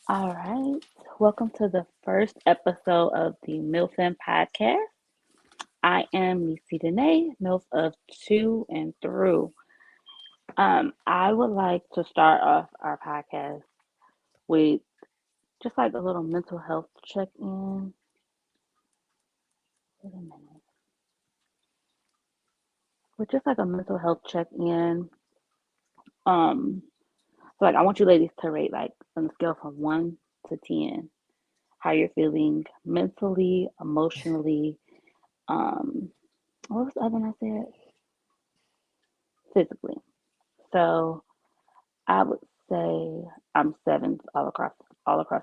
All right. Welcome to the first episode of the MILFN podcast. I am Nisi Danae, MILF of two and through. I would like to start off our podcast with just like a little mental health check in. Wait a minute. With just like a mental health check in. Um, so like I want you ladies to rate like on a scale from 1 to 10 how you're feeling mentally, emotionally, um, what was the other one I said? Physically. So I would say I'm sevens all across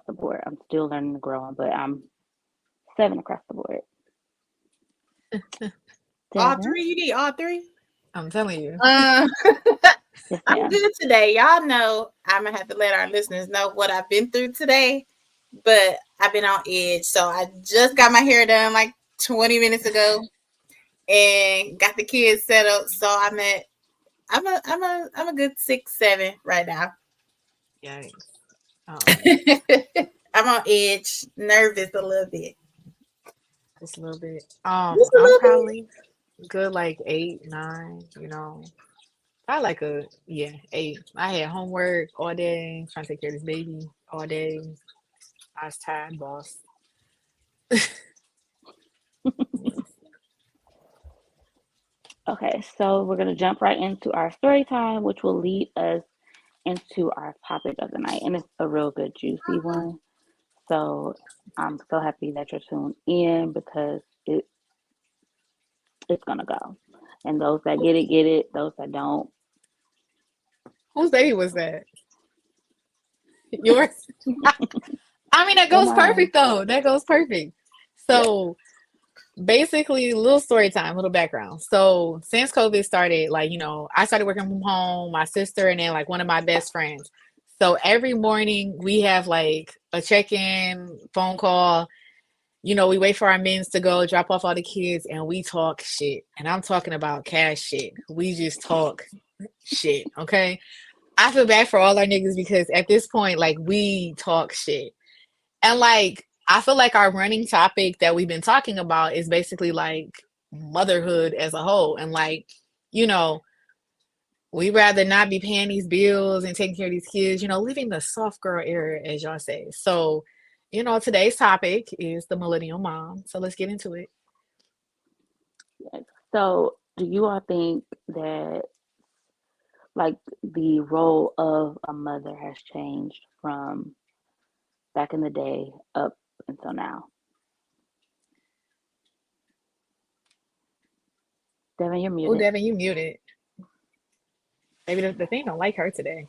the board. I'm still learning and growing, but I'm seven across the board. All Devin, three? You need all three? I'm telling you. Uh, yes, I'm ma'am. good today. Y'all know I'm gonna have to let our listeners know what I've been through today, but I've been on edge. So I just got my hair done like 20 minutes ago and got the kids set up. So I'm a good 6, 7 right now. Yikes. Oh, I'm on edge, nervous a little bit. just a little bit. Just a I'm little bit. probably good like 8, 9. Probably like a yeah, 8. I had homework all day, trying to take care of this baby all day. I was tired, boss. Yes. Okay, so we're gonna jump right into our story time, which will lead us into our topic of the night, and it's a real good juicy one. So I'm so happy that you're tuned in because it's gonna go. And those that get it, get it. Those that don't, Whose baby was that? Yours? I mean, that they're goes mine. perfect though. That goes perfect. Yeah. So basically, little story time, little background. So since COVID started, like, I started working from home, my sister, and then like one of my best friends. So every morning we have like a check-in phone call. We wait for our men's to go drop off all the kids and we talk shit. And I'm talking about cash shit. We just talk shit. Okay. I feel bad for all our niggas because at this point, like, we talk shit. And like, I feel like our running topic that we've been talking about is basically like motherhood as a whole. And like, you know, we rather not be paying these bills and taking care of these kids, living the soft girl era, as y'all say. So, today's topic is the millennial mom. So let's get into it. So, do you all think that like the role of a mother has changed from back in the day up until now? Devin, you're Oh, muted. Devin, you muted. Maybe the thing don't like her today.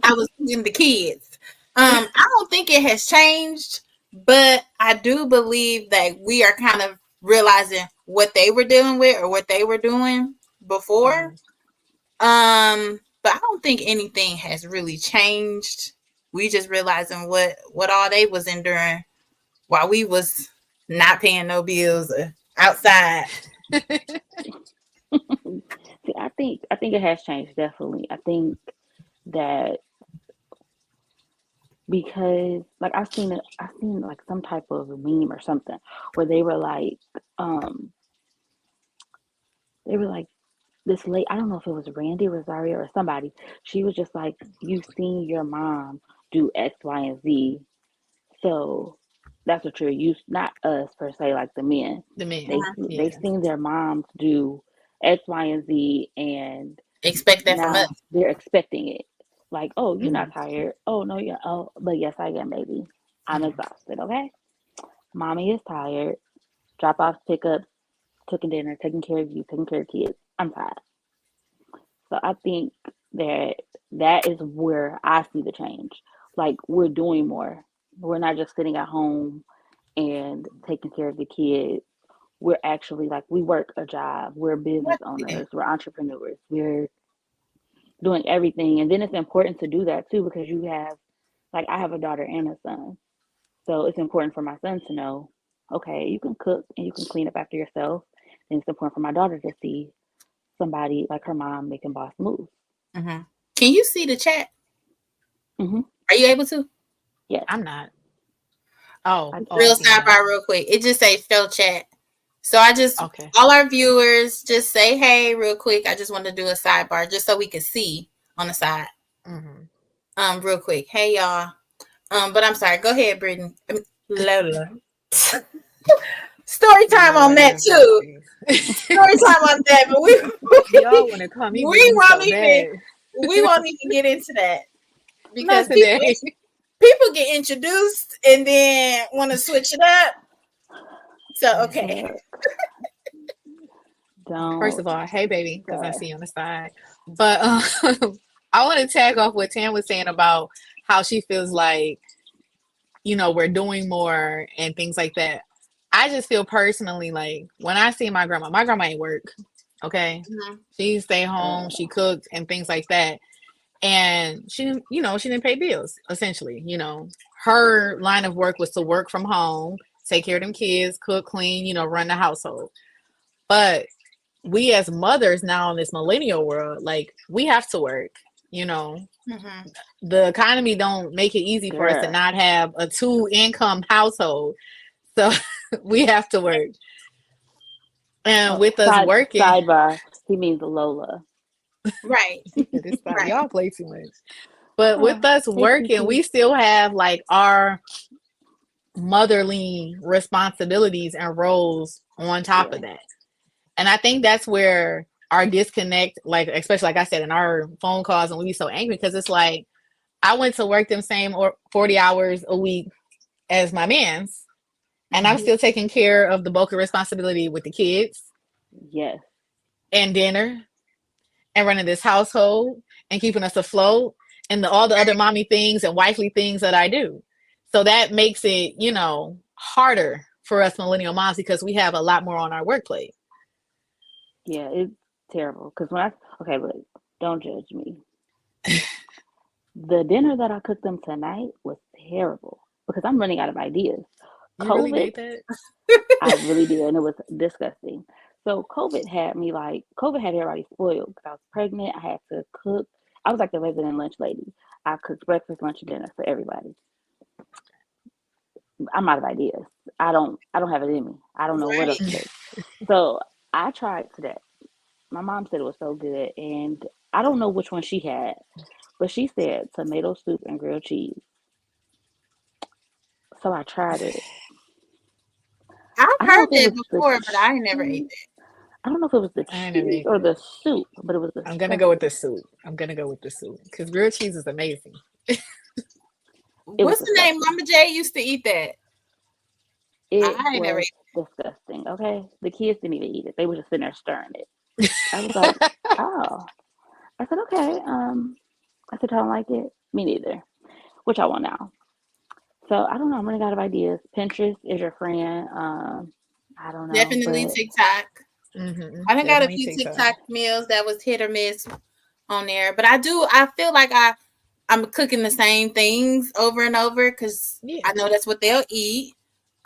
I was teaching the kids. I don't think it has changed, but I do believe that we are kind of realizing what they were dealing with or what they were doing before. Mhm. But I don't think anything has really changed. We just realizing what all they was enduring while we was not paying no bills outside. See, I think it has changed definitely. I think that because like I've seen like some type of meme or something where um they were like this late, I don't know if it was Randy Rosario or somebody. She was just like, you've seen your mom do X, Y, and Z. So that's what you're used, not us per se, like the men. The men. They've Yeah. seen their moms do X, Y, and Z, and Expect that from us. now they're expecting it. Like, oh, you're not Mhm. tired. Oh no, yeah. Oh, but yes, I am, baby. I'm Mhm. exhausted. Okay, mommy is tired. Drop off, pickups, cooking dinner, taking care of you, taking care of kids. I'm tired. So I think that that is where I see the change. Like we're doing more. We're not just sitting at home and taking care of the kids. We're actually like we work a job. We're business owners. We're entrepreneurs. We're doing everything. And then it's important to do that too because you have like I have a daughter and a son. So it's important for my son to know, okay, you can cook and you can clean up after yourself. And it's important for my daughter to see somebody like her mom making boss moves. Mhm. Can you see the chat? Hmm. Are you able to? Yes. I'm not. Oh, I I Real see it sidebar, now. real quick. It just say show chat. So I just Okay. all our viewers just say hey real quick. I just want to do a sidebar just so we can see on the side. Mm-hmm. Real quick. Hey y'all. But I'm sorry. Go ahead, Brittany. Lola. Story time on Lord that have too. mercy. Story time on that, but Y'all want to call me we Brittany won't so even bad. we won't even get into that Not because today. people get introduced and then want to switch it up. So okay. Look, First don't. of all, hey baby, because I Okay. see you on the side. But I want to tag off what Tam was saying about how she feels like, we're doing more and things like that. I just feel personally like when I see my grandma ain't work. Okay. Mhm. She stay home, she cooked and things like that. And she didn't pay bills, essentially. Her line of work was to work from home, take care of them kids, cook, clean, run the household. But we as mothers now in this millennial world, like we have to work, you know. Mhm. The economy don't make it easy for us to Girl. not have a two income household. So we have to work. And Oh, with us working, sidebar. He means Lola. Right. Right. y'all play too much. But with Oh, us hey, working, Kiki. we still have like our motherly responsibilities and roles on top Yeah. of that. And I think that's where our disconnect, like especially like I said in our phone calls, and we be so angry because it's like I went to work them same or 40 hours a week as my man's, and I'm Hmm. still taking care of the bulk of responsibility with the kids Yes. and dinner and running this household and keeping us afloat and all the other mommy things and wifely things that I do. So that makes it, harder for us millennial moms because we have a lot more on our work plate. Yeah, it's terrible. Because when okay, look, don't judge me. The dinner that I cooked them tonight was terrible because I'm running out of ideas. You really COVID, made that? I really did, and it was disgusting. So COVID had everybody spoiled because I was pregnant. I had to cook. I was like the resident lunch lady. I cooked breakfast, lunch, and dinner for everybody. I'm out of ideas. I don't have it in me. I don't know what else Right. to cook. So I tried today. My mom said it was so good, and I don't know which one she had, but she said tomato soup and grilled cheese. So I tried it. I've I don't know heard if it that was the before, but I ain't never ate cheese. that. I don't know if it was the I never cheese ate or that. the soup, but it was I'm gonna go with the disgusting. soup. Because grilled cheese is amazing. It was What's the name? disgusting. Mama J used to eat that. It I ain't never was ate. disgusting. Okay, the kids didn't even eat it. They were just sitting there stirring it. I was like, oh. I said, okay. I said, I don't like it. Me neither. Which I want now. So I don't know. I'm running out of ideas. Pinterest is your friend. I don't know, Definitely but TikTok. I done got a Definitely few TikTok. TikTok meals that was hit or miss on there, but I feel like I'm cooking the same things over and over because Yeah. I know that's what they'll eat.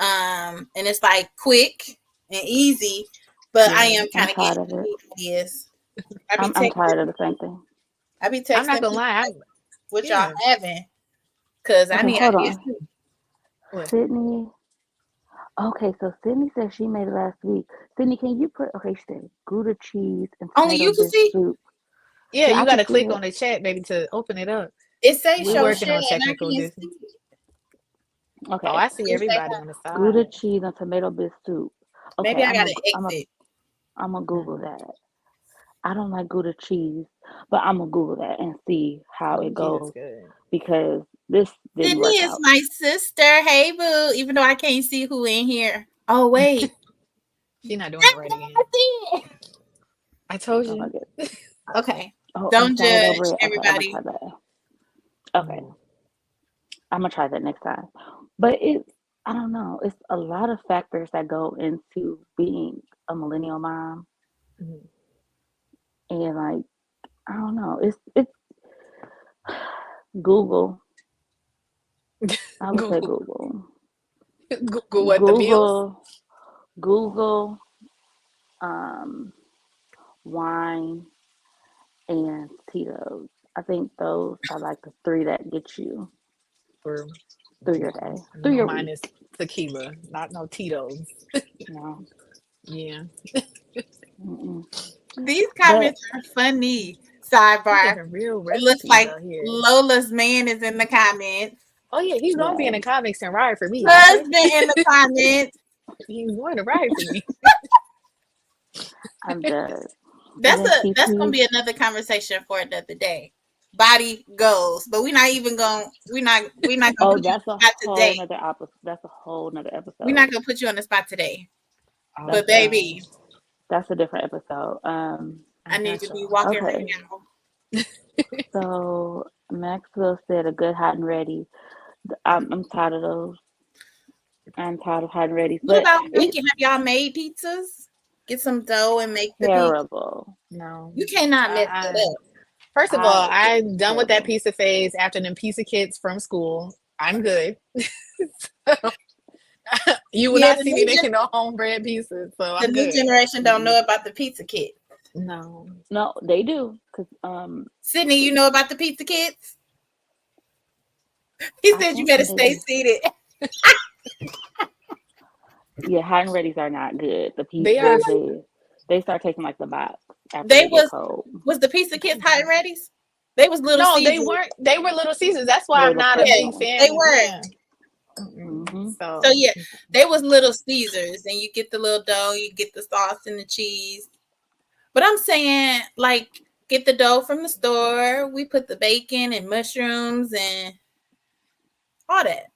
And it's like quick and easy, but I yeah, am I'm kind of tired getting of it. new ideas. I be I'm tired texting of the same thing. I be I'm not texting gonna people lie. like what y'all Yeah. having because I Okay, need hold ideas on. too. What? Sydney. Okay, so Sydney said she made it last week. Sydney, can you put, okay, she said Gouda cheese and Only tomato you can bisque see. soup. Yeah, Yeah, I you can gotta see click it. on the chat, baby, to open it up. It say We show working share on and I technical can't dis. see it. Oh, Okay, I see It say everybody on the Gouda side. cheese and tomato bisque soup. Okay, maybe I gotta exit. I'm gonna Google Mm-hmm. that. I don't like Gouda cheese, but I'm gonna Google that and see how it Gouda cheese is goes good. because this didn't Sydney work is out. my sister. Hey boo. Even though I can't see who in here. Oh wait. She not doing it right I again. see it. I told Oh my you. god. Okay. Oh, and Don't sourdough judge bread. Okay, I'm gonna try everybody. that. Okay, Mm-hmm. I'm gonna try that next time. But I don't know. It's a lot of factors that go into being a millennial mom, and like I don't know. It's Google. I would say Google, Google. Google what the meals. Google. Google. Um, wine and Tito's. I think those are like the three that get you. For through your day, through no, your mine week. is tequila, not no Tito's. No. Yeah, Mm-mm. These But comments are funny. we Sidebar. giving real It looks recipes like out here. Lola's man is in the comments. Oh yeah, he's gonna be in yeah, the comics and ride for me. Okay, Husband in the comments. he's going to ride for me. I'm done. And That's then gonna PP. be another conversation for another day. Body goals, but we're not gonna Oh, put you on that's the a spot whole today. nother episode. That's a whole nother We're episode. not gonna put you on the spot today. Oh But That's a baby, gosh, that's a different episode. I I need got to be y'all. walking right Okay. now. So Maxwell said a good hot and ready. I'm tired of those. I'm tired of hot and ready. What But about it's making? Have y'all made pizzas? Get some dough and make the pizza. terrible. No, You cannot mess I, it up. first of all, It's I'm done with that terrible. pizza phase after them pizza kits from school. I'm good. You will Yeah, not see me making no homebread pieces, so the I'm new good. generation don't Mm-mm. know about the pizza kit. No, No, they do. Cause Sydney, you know about the pizza kits? He I said you think better that they stay do. seated. Yeah, hot and ready's are not good. The they are. pizzas they start tasting like the box after They they get was cold. the pizza kits hot and ready's? They was Little No, they Caesars. weren't. They were Little Caesars. That's why They were I'm the not a first Yeah, big one. they fan. were. Yeah. Mm-mm. Hmm. So So yeah, they was Little Caesars, and you get the little dough, you get the sauce and the cheese. But I'm saying, like, get the dough from the store. We put the bacon and mushrooms and all that.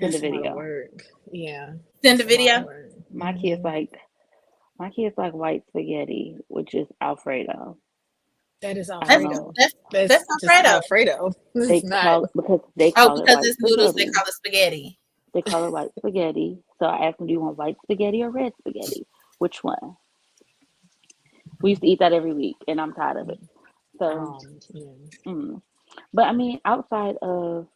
Send a that's a lot of video. work. Yeah, Send the that's a lot of video. work. My kids Hmm. like my kids like white spaghetti, which is Alfredo. That is I don't That's know. Alfredo. that's That's just Alfredo. Alfredo. They It's not. call it because they Oh, call it because white it's noodles, they spaghetti. call it spaghetti. They call it white spaghetti. So I asked them, "Do you want white spaghetti or red spaghetti? Which one?" We used to eat that every week, and I'm tired of it. So, Yeah. mm. But I mean, outside of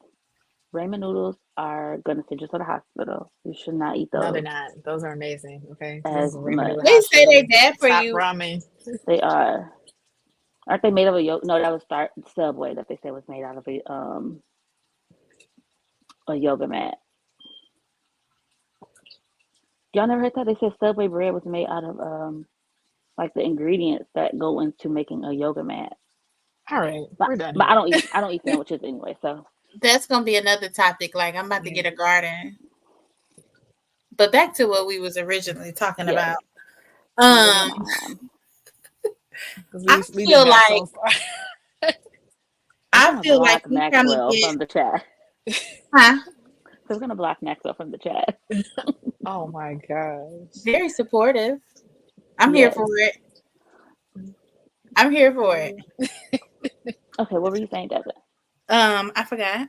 ramen noodles are gonna send you to the hospital. You should not eat No, they're those not. Those are amazing. Okay, this as is ramen much. noodle They house say they chili, bad for top you. ramen. They are. Aren't they made of a yolk? No, that was Start Subway that they said was made out of a yoga mat. Y'all never heard that? They said Subway bread was made out of like the ingredients that go into making a yoga mat. All right, But we're done but here. I don't eat sandwiches anyway. So That's gonna be another topic. Like, I'm about to Yeah. get a garden. But back to what we was originally talking yes, about. Millennium Um, Mom. Because I we done feel got like so far. We're I gonna feel like block we trying to Maxwell get, from the chat. huh? So we're gonna block Maxwell from the chat. Oh my gosh. Very supportive. I'm here Yes. for it. I'm here for it. Okay, what were you saying, Devin? I forgot.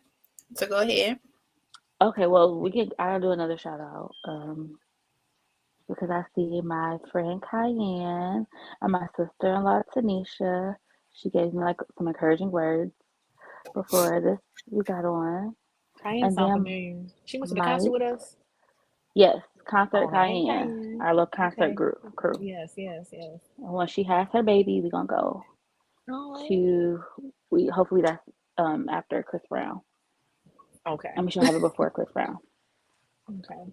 So go ahead. Okay, well I'll do another shout out. Because I see my friend Cayenne and my sister-in-law Tanisha. She gave me like some encouraging words before this we got on. Cayenne And sound then familiar. She went to the concert Mike, with us. yes, concert Oh, hey Cayenne, Cayenne. our little concert Okay. group crew. Yes, yes, yes. And when she has her baby, we're gonna go Oh, to we hopefully that's after Chris Brown. okay. I mean she'll have it before Chris Brown. Okay.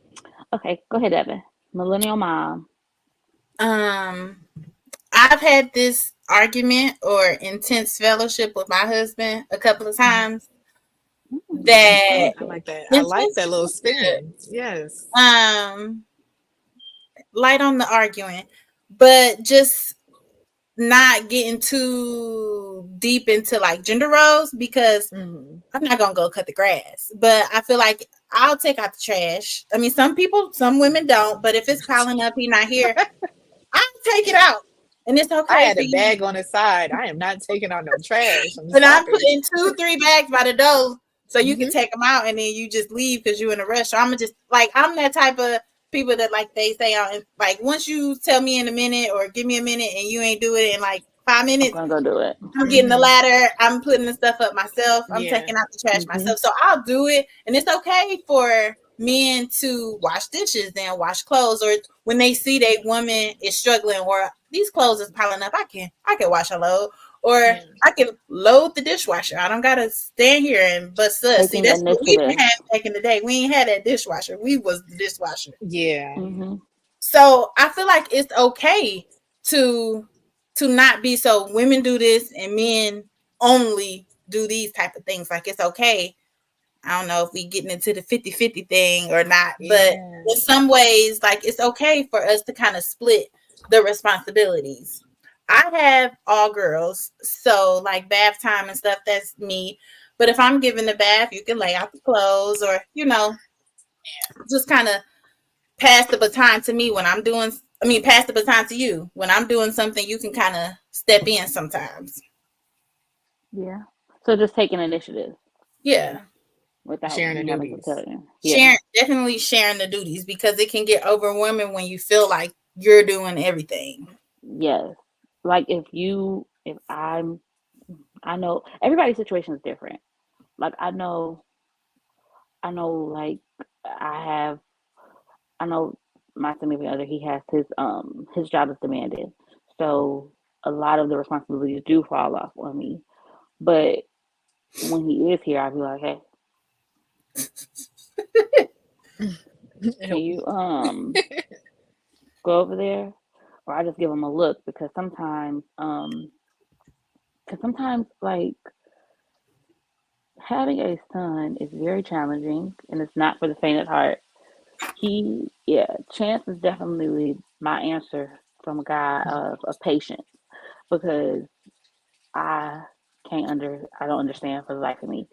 Okay, go ahead, Evan. Millennial Mom. I've had this argument or intense fellowship with my husband a couple of times that I like that. I like intense that little is good. spin. Yes. Light on the arguing, but just not getting too deep into like gender roles because Mhm. I'm not gonna go cut the grass. But I feel like I'll take out the trash. I mean, some women don't, but if it's piling up, he's not here, I'll take it out. And it's I okay had for a you. bag on the side. I am not taking out no trash. I'm But I'm sorry. putting 2-3 bags by the door so you can Mhm. take them out and then you just leave because you're in a rush. So I'm just like, I'm that type of people that like they say out like once you tell me in a minute or give me a minute and you ain't do it in like 5 I'm minutes, gonna go do it. I'm getting the Mhm. ladder. I'm putting the stuff up myself. I'm Yeah. taking out the trash Hmm. myself. So I'll do it. And it's okay for men to wash dishes and wash clothes, or when they see their woman is struggling or these clothes is piling up, I can wash a load. Or Yeah. I can load the dishwasher. I don't gotta stand here and bust us. See, Taking the that's what we initiative. didn't have back in the day. We ain't had that dishwasher. We was the dishwasher. Yeah. Mm-hmm. So I feel like it's okay to not be so women do this and men only do these type of things. Like it's okay. I don't know if we getting into the 50-50 thing or not, but Yeah. in some ways, like it's okay for us to kind of split the responsibilities. I have all girls, so like bath time and stuff, that's me. But if I'm giving the bath, you can lay out the clothes or, just kind of pass the baton to me when I'm doing, pass the baton to you. When I'm doing something, you can kind of step in sometimes. Yeah. So just taking initiative Yeah. without Sharing the me having to tell duties. you. Yeah. Definitely sharing the duties because it can get overwhelming when you feel like you're doing everything. Yes. Like if I know everybody's situation is different. Like I know like I have I know my significant other, he has his job is demanding. So a lot of the responsibilities do fall off on me. But when he is here, I'll be like, hey, can you go over there? Or I just give him a look because sometimes like having a son is very challenging and it's not for the faint of heart. Chance is definitely my answer from a guy of patience because I I don't understand for the life of me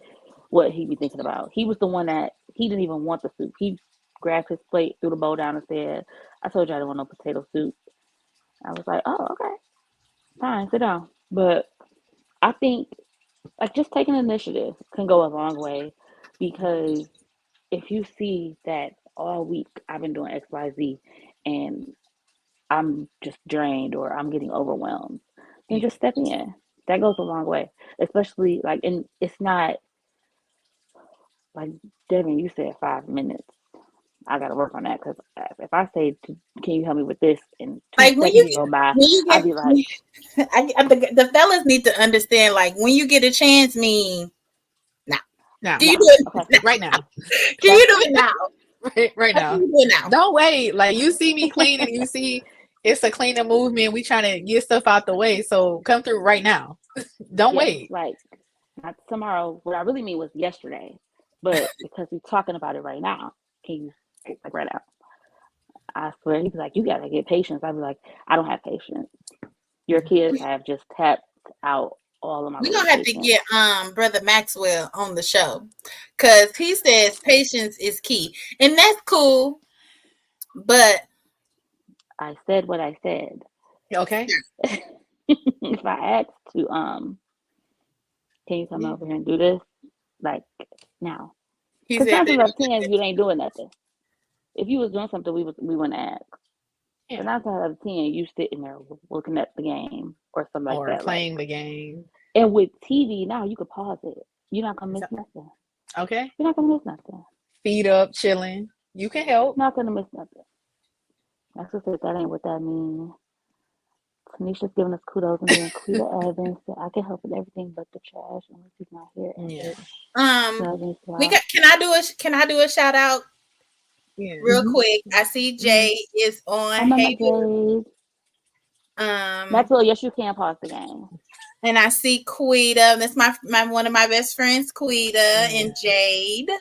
what he be thinking about. He was the one that he didn't even want the soup. He grabbed his plate, threw the bowl down, and said, "I told you I didn't want no potato soup." I was like, "Oh, okay, fine, sit down." But I think like just taking initiative can go a long way because if you see that all week I've been doing XYZ and I'm just drained or I'm getting overwhelmed, then just step in. That goes a long way, especially like, and it's not like Devin, you said 5 minutes. I got to work on that because if I say, can you help me with this and two Like when seconds go by, you I'll be like, get, the fellas need to understand. Like when you get a chance, now. Now. Can you nah, do it? okay. Now? Right now. Can you do it now? Right How now. can you do it now? Don't wait. Like you see me cleaning, you see it's a cleaning movement. We trying to get stuff out the way. So come through right now. Don't Yes, wait. like not tomorrow. What I really mean was yesterday, but because we're talking about it right now, can you like right now? I swear, he'd be like, you gotta get patience. I'd be like, I don't have patience. Your kids have just tapped out all of my We're little gonna have to patience. get Brother Maxwell on the show because he says patience is key, and that's cool. But I said what I said. Okay. If I asked to, can you come Yeah. over here and do this? Like now, he because said 9 times out of that 10, you ain't doing nothing. If you was doing something, we wouldn't ask. But Yeah. 9 times out of 10, you sitting there looking at the game or something like Or that. Like, playing the game. and with TV now, you could pause it. You're not gonna miss nothing. Okay. You're not gonna miss nothing. Feet up, chilling. You can help. You're not gonna miss nothing. That's what said that ain't what that means. Tanisha's giving us kudos, and then Quita Evans said, I can help with everything but the trash unless he's not here. Yeah. we got. Can I do a shout out Yeah. real quick? I see Jay is on. Hi, Mama Hey, Jade. Maxwell, yes, you can pause the game. and I see Quita. That's my one of my best friends, Quita and Jade.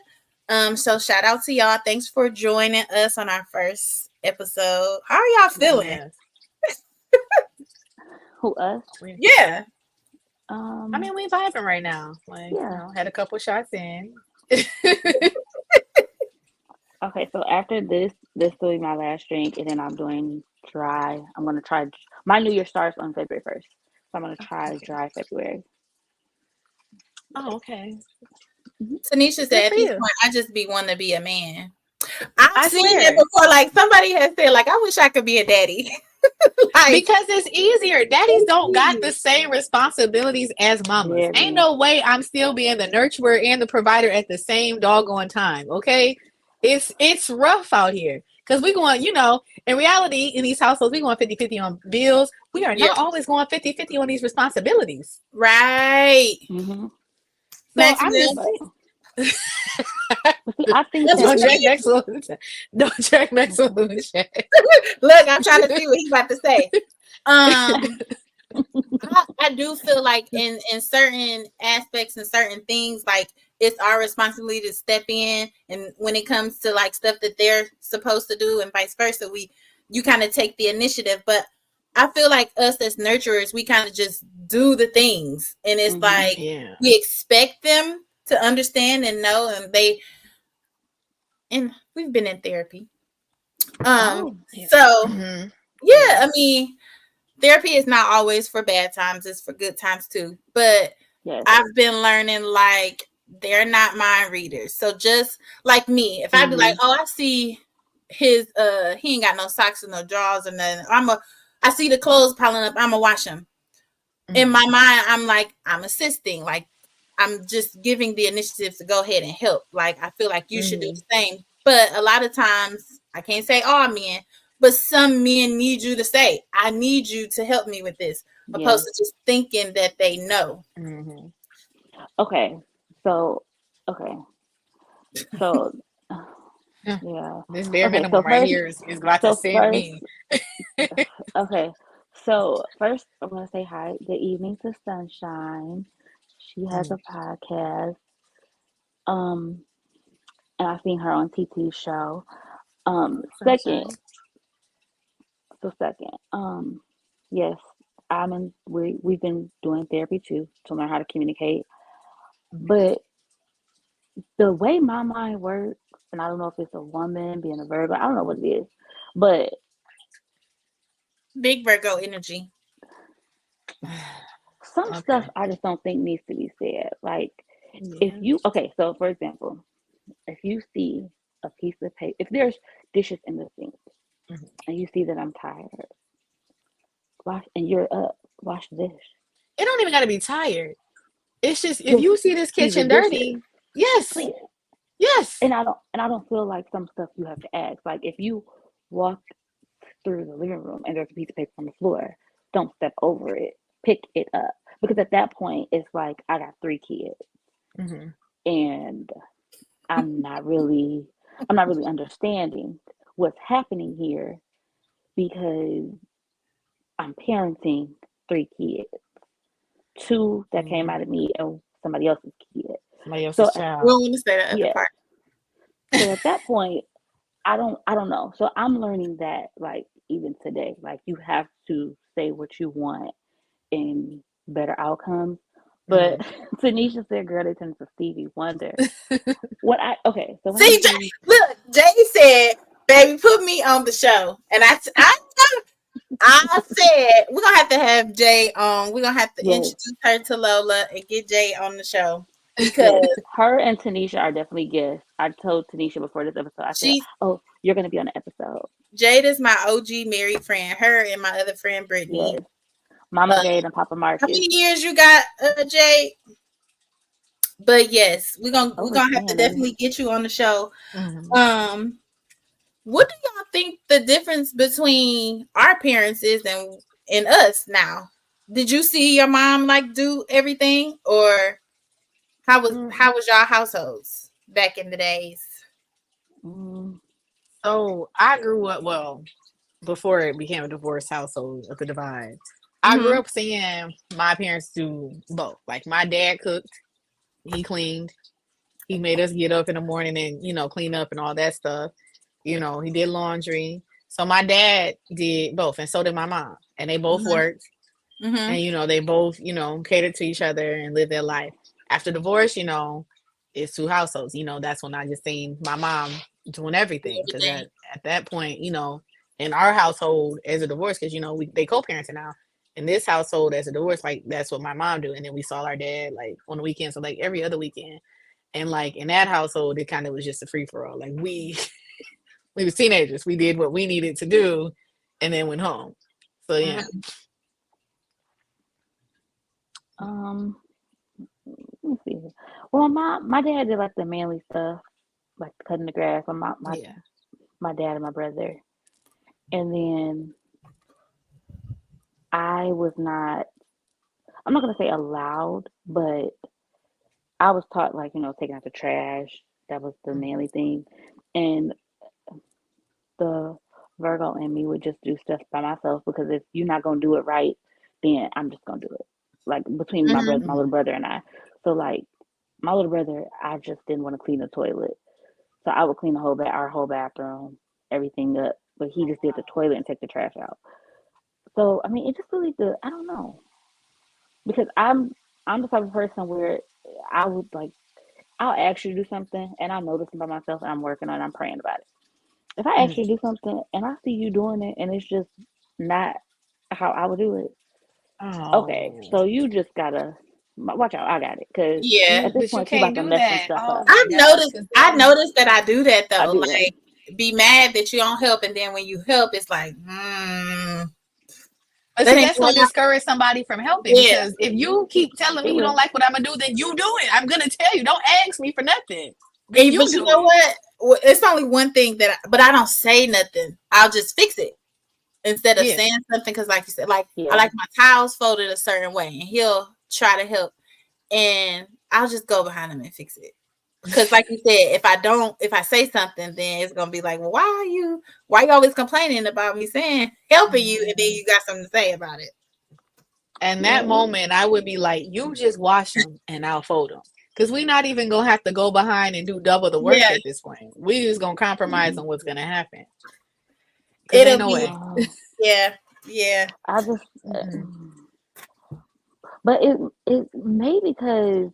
So shout out to y'all. Thanks for joining us on our first episode. How are y'all feeling? Yes. Who, us? Yeah. I mean, we vibing right now. Like, Yeah. had a couple shots in. Okay, so after this will be my last drink, and then I'm going dry. I'm gonna try. My New Year starts on February 1st, so I'm gonna try dry February. Oh, okay. Tanisha said, at for this you. point, I just be wanting to be a man. I've I seen swear. it before. Like somebody has said, like, I wish I could be a daddy. Like, Because it's easier. Daddies don't got the same responsibilities as mamas. Very. Ain't no way I'm still being the nurturer and the provider at the same doggone time. Okay, it's rough out here. Because we going, in reality, in these households, we going 50-50 on bills. We are Yeah. not always going 50-50 on these responsibilities. Right. Mm-hmm. So I'm Maximum. just But see, I think That's that don't what drag she Maxwell. Don't drag Maxwell in the chat. Look, I'm trying to see what he's about to say. I do feel like in certain aspects and certain things, like it's our responsibility to step in, and when it comes to like stuff that they're supposed to do and vice versa, you kind of take the initiative. But I feel like us as nurturers, we kind of just do the things, and it's like we expect them to understand and know, and we've been in therapy. Oh, So Mhm. yeah, I mean, therapy is not always for bad times, it's for good times too. But yes. I've been learning like they're not mind readers. So just like me, if I be like, oh, I see his he ain't got no socks and no drawers and nothing, I see the clothes piling up, I'ma wash them. In my mind, I'm like, I'm assisting, like I'm just giving the initiative to go ahead and help. Like I feel like you should do the same. But a lot of times, I can't say all men, but some men need you to say, I need you to help me with this, opposed to just thinking that they know. Mm-hmm. Okay. So, okay. So, yeah. This bare Okay. minimum right here is about to send First, me. okay. So first, I'm gonna say hi. Good evening to Sunshine. She has a podcast. Um, and I've seen her on TT's show. Second, Sunshine. second, yes, we've been doing therapy too to learn how to communicate. But the way my mind works, and I don't know if it's a woman being a Virgo, I don't know what it is, but Big Virgo energy. some stuff Okay. I just don't think needs to be said. Like if Yeah. you so for example, if you see a piece of paper, if there's dishes in the sink and you see that I'm tired, wash and you're up, wash the dish. It don't even got to be tired. It's just if Just you see this see the kitchen dishes, dirty, yes, clean it. yes. And I don't feel like some stuff you have to ask. Like if you walk through the living room and there's a piece of paper on the floor, don't step over it. Pick it up. Because at that point it's like I got 3 kids Mm-hmm. and I'm not really understanding what's happening here because I'm parenting 3 kids. Two that came out of me and somebody else's kid. Somebody So else's We child. don't want to say the other yeah. part. So at that point I don't know. So I'm learning that like even today, like you have to say what you want in better outcomes. But Tanisha said, "Girl, they turn to Stevie Wonder." So when I See, see, look, Jay said, "Baby, put me on the show," and I said we're gonna have to have Jay on. We're gonna have to yes, introduce her to Lola and get Jay on the show yes, because her and Tanisha are definitely guests. I told Tanisha before this episode, I said, she "Oh, you're gonna be on the episode." Jade is my OG married friend. Her and my other friend Brittany. Yes, Mama Jade and Papa How Marcus. many years you got, Jade? But yes, we're Over gonna have to 10. definitely get you on the show. Mm-hmm. What do y'all think the difference between our parents is and us now? Did you see your mom like do everything, or how was y'all households back in the days? Mm, So I grew up before it became a divorced household of the divide. I Mm-hmm. grew up seeing my parents do both. Like my dad cooked, he cleaned, he made us get up in the morning and clean up and all that stuff. He did laundry. So my dad did both, and so did my mom, and they both Mm-hmm. worked, Mm-hmm. and they both catered to each other and lived their life. After divorce, it's 2 households. That's when I just seen my mom doing everything because Everything. at that point, in our household as a divorce, because they co-parenting now. In this household as a divorce, like that's what my mom do, and then we saw our dad like on the weekends, so like every other weekend. And like in that household, it kind of was just a free for all. Like we was teenagers. We did what we needed to do, and then went home. So yeah. um, let me see. Well, my dad did like the manly stuff, like cutting the grass. My Yeah. my dad and my brother. And then I was not, I'm not going to say allowed, but I was taught, like, taking out the trash. That was the manly thing. And the Virgo in me would just do stuff by myself, because if you're not going to do it right, then I'm just going to do it. Like, between my Mm-hmm. brother, my little brother and I. So, like, my little brother, I just didn't want to clean the toilet. So I would clean our whole bathroom, everything up. But he just did the toilet and take the trash out. So, I mean, it just really good. I don't know, because I'm the type of person where I would, like, I'll ask you to do something and I know this by myself and I'm working on it, I'm praying about it. If I ask you to do something and I see you doing it and it's just not how I would do it, okay, Oh, so you just gotta watch out. I got it, because Yeah. at this but you point you can't about to do mess some that. stuff Oh up. my gosh, because I then noticed that I do that I though. do that. Like, be mad that you don't help, and then when you help, it's like, but that see, ain't that's going gonna out. discourage somebody from helping, Yeah. because if you keep telling me It you don't will. like what I'm gonna do, then you do it. I'm gonna tell you, don't ask me for nothing. Then But you you do know it. what? It's only one thing but I don't say nothing. I'll just fix it instead of Yeah. saying something. Because, like you said, like, I Yeah. like my towels folded a certain way, and he'll try to help, and I'll just go behind him and fix it. Because, like you said, if I say something, then it's gonna be like, well, why you always complaining about me saying helping you, and then you got something to say about it. And Yeah. that moment, I would be like, you just wash them and I'll fold them. Because we're not even going to have to go behind and do double the work Yeah, at this point. We just going to compromise Mm-mm. on what's going to happen. Because ain't it'll no be way. No, yeah, yeah. I just, Mm-mm. but it may, because,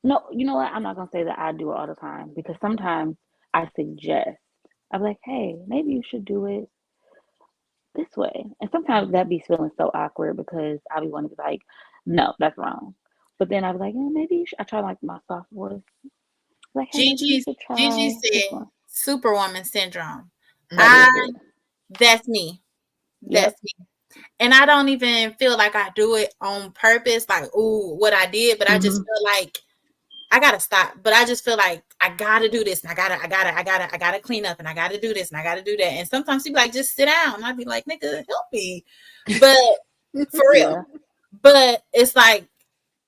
no, you know what? I'm not gonna say that I do it all the time, because sometimes I suggest. I'm like, hey, maybe you should do it this way. And sometimes that be feeling so awkward, because I be wanting to be like, no, that's wrong. But then I was like, maybe you should. I try, like, my soft voice. Like, hey, maybe you Gigi should Gigi try this said one. superwoman syndrome. That Mm-hmm. I is it. That's me. Yep. That's me. And I don't even feel like I do it on purpose, like, ooh, what I did, but I just Mhm. feel like I gotta stop. But I just feel like I gotta do this, and I gotta clean up, and I gotta do this, and I gotta do that. And sometimes people like, just sit down. And I'd be like, nigga, help me. But for real. Yeah. But it's like,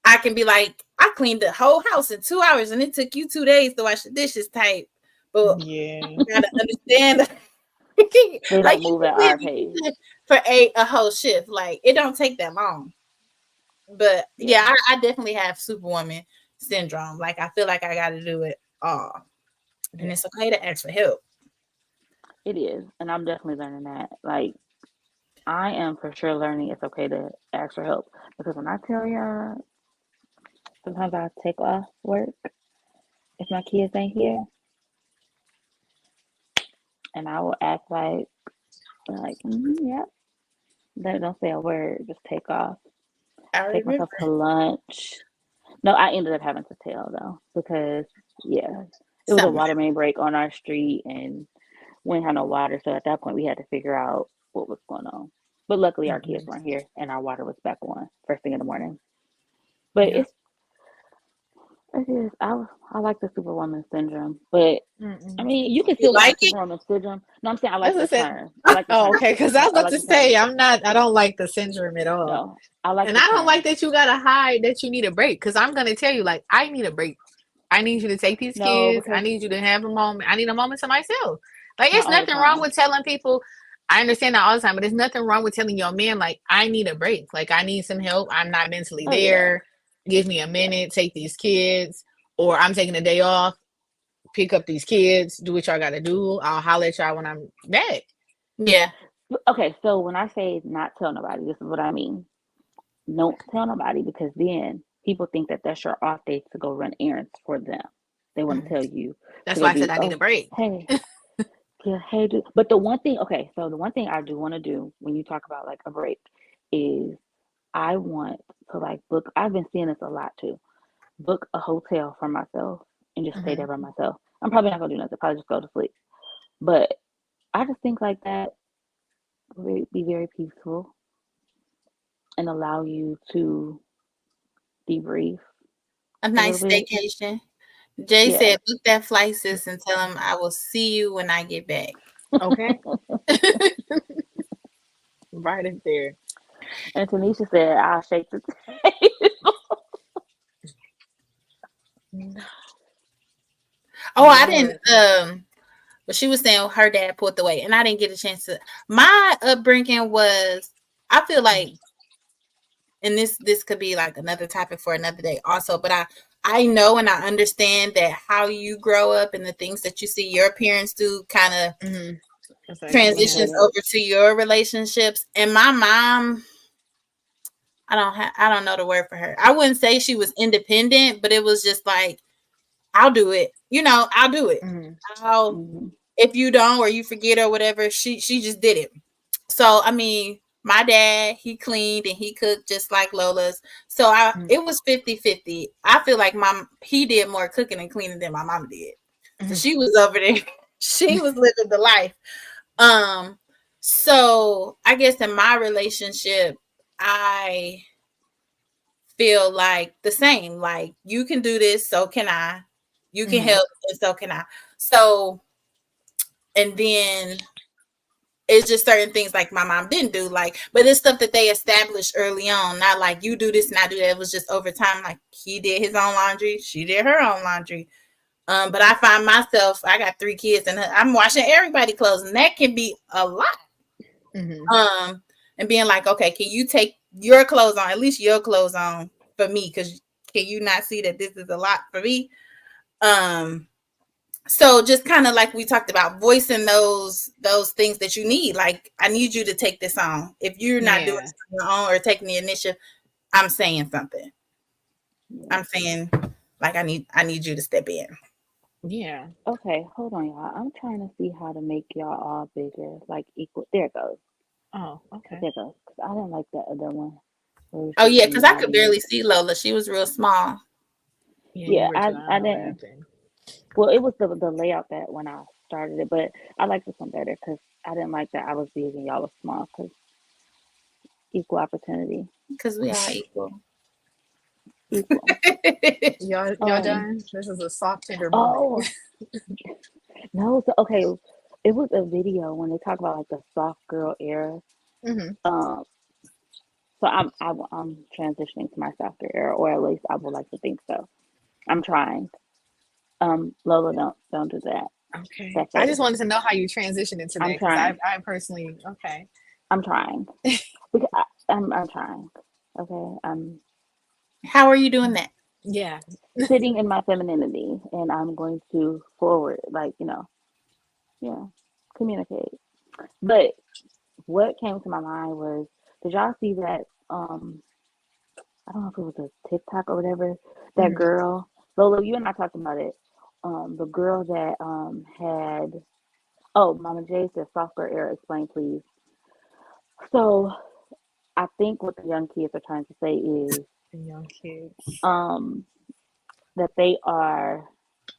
I can be like, I cleaned the whole house in 2 hours, and it took you 2 days to wash the dishes type. But Yeah. you gotta understand, They like, don't you move can at clean our pace. the kitchen for a whole shift. Like, it don't take that long. But Yeah, yeah, I definitely have superwoman syndrome. Like, I feel like I got to do it all, and Yeah. it's okay to ask for help. it is. And I'm definitely learning that. Like, I am for sure learning it's okay to ask for help. Because when I tell y'all, sometimes I take off work if my kids ain't here, and I will act like, yep. They don't say a word, just take off. I Take remember. myself to lunch. No, I ended up having to tell, though, because, yeah, it was a Something. water main break on our street, and we didn't have no water. So at that point, we had to figure out what was going on. But luckily, our kids Mm-mm. weren't here, and our water was back on first thing in the morning. But Yeah. it is. I like the Superwoman syndrome, but I Mm-mm. mean, you can You still like have it? Superwoman syndrome. No, I'm saying I As like I the said, term. I like the oh, term. okay. Because I was I about like to the term. say, I don't like the syndrome at all. No, I like And the I don't like term. that you got to hide that you need a break. Because I'm going to tell you, like, I need a break. I need you to take these No, kids. I because need you to have a moment. I need a moment to myself. Like, it's not all the nothing wrong time. with telling people. I understand that all the time, but there's nothing wrong with telling your man, like, I need a break. Like, I need some help. I'm not mentally Oh yeah, there. Give me a yeah, minute. Take these kids. Or I'm taking a day off. Pick up these kids. Do what y'all got to do. I'll holler at y'all when I'm back. Yeah. Okay, so when I say not tell nobody, this is what I mean. Don't tell nobody, because then people think that that's your off day to go run errands for them. They want to Mhm. tell you to That's go why I said do, I need a oh, break. hey, yeah, hey, do. But the one thing, okay, so the one thing I do want to do when you talk about, like, a break is I want to, like, book. I've been seeing this a lot too. Book a hotel for myself and just stay Hmm. there by myself. I'm probably not gonna do nothing. Probably just go to sleep. But I just think like that would be very peaceful and allow you to debrief A a little nice bit. staycation. Jay Yeah. said, book that flight, sis, and tell him I will see you when I get back. Okay. Right up there. And Tanisha said, I'll shake the table. Oh, I didn't Lord. but she was saying her dad pulled away, and I didn't get a chance to. My upbringing was, I feel like, and this could be like another topic for another day also, but I know and I understand that how you grow up and the things that you see your parents do kind of transitions Yeah. over to your relationships. And my mom, I don't know the word for her. I wouldn't say she was independent, but it was just like, I'll do it. I'll do it. I'll Mhm. If you don't or you forget or whatever, she just did it. So I mean, my dad, he cleaned and he cooked just like Lola's. So it was 50-50. I feel like he did more cooking and cleaning than my mom did. So she was over there. She was living the life. So I guess in my relationship, I feel like the same. Like, you can do this, so can I. You can help, and so can I. So, and then it's just certain things like my mom didn't do, like, but it's stuff that they established early on, not like you do this and I do that. It was just over time, like he did his own laundry, she did her own laundry. But I find myself, I got 3 kids and I'm washing everybody's clothes, and that can be a lot. And being like, okay, can you take your clothes on, at least your clothes on for me, because can you not see that this is a lot for me? So just kind of like we talked about, voicing those things that you need. Like, I need you to take this on. If you're not doing it on your own or taking the initiative, I'm saying something. I'm saying, like, I need you to step in. Yeah. Okay, hold on, y'all. I'm trying to see how to make y'all all bigger, like equal. There it goes. Oh, okay. There it goes. 'Cause I didn't like that other one where it was Oh just yeah, me because I all could big. barely see Lola. She was real small. Yeah, Yeah, you were too. I I don't know what didn't. happened. Well, it was the layout that when I started it, but I like this one better because I didn't like that I was big and y'all was small because equal opportunity, Because we are equal. equal. Y'all Um. done? This is a soft tender moment. Oh no. So okay, it was a video when they talk about like the soft girl era. Um. So I'm transitioning to my softer era, or at least I would like to think so. I'm trying. Lola, don't do that. Okay. That I face. just wanted to know how you transitioned into that I'm because trying. I personally okay. I'm trying. Because I'm trying. Okay. I'm How are you doing that? Yeah. sitting in my femininity, and I'm going to forward, like yeah, communicate. But what came to my mind was, did y'all see that? I don't know if it was a TikTok or whatever. That girl, Lola, you and I talked about it. The girl that had. Oh, Mama J said software error. Explain, please. So I think what the young kids are trying to say is The young kids. um, that they are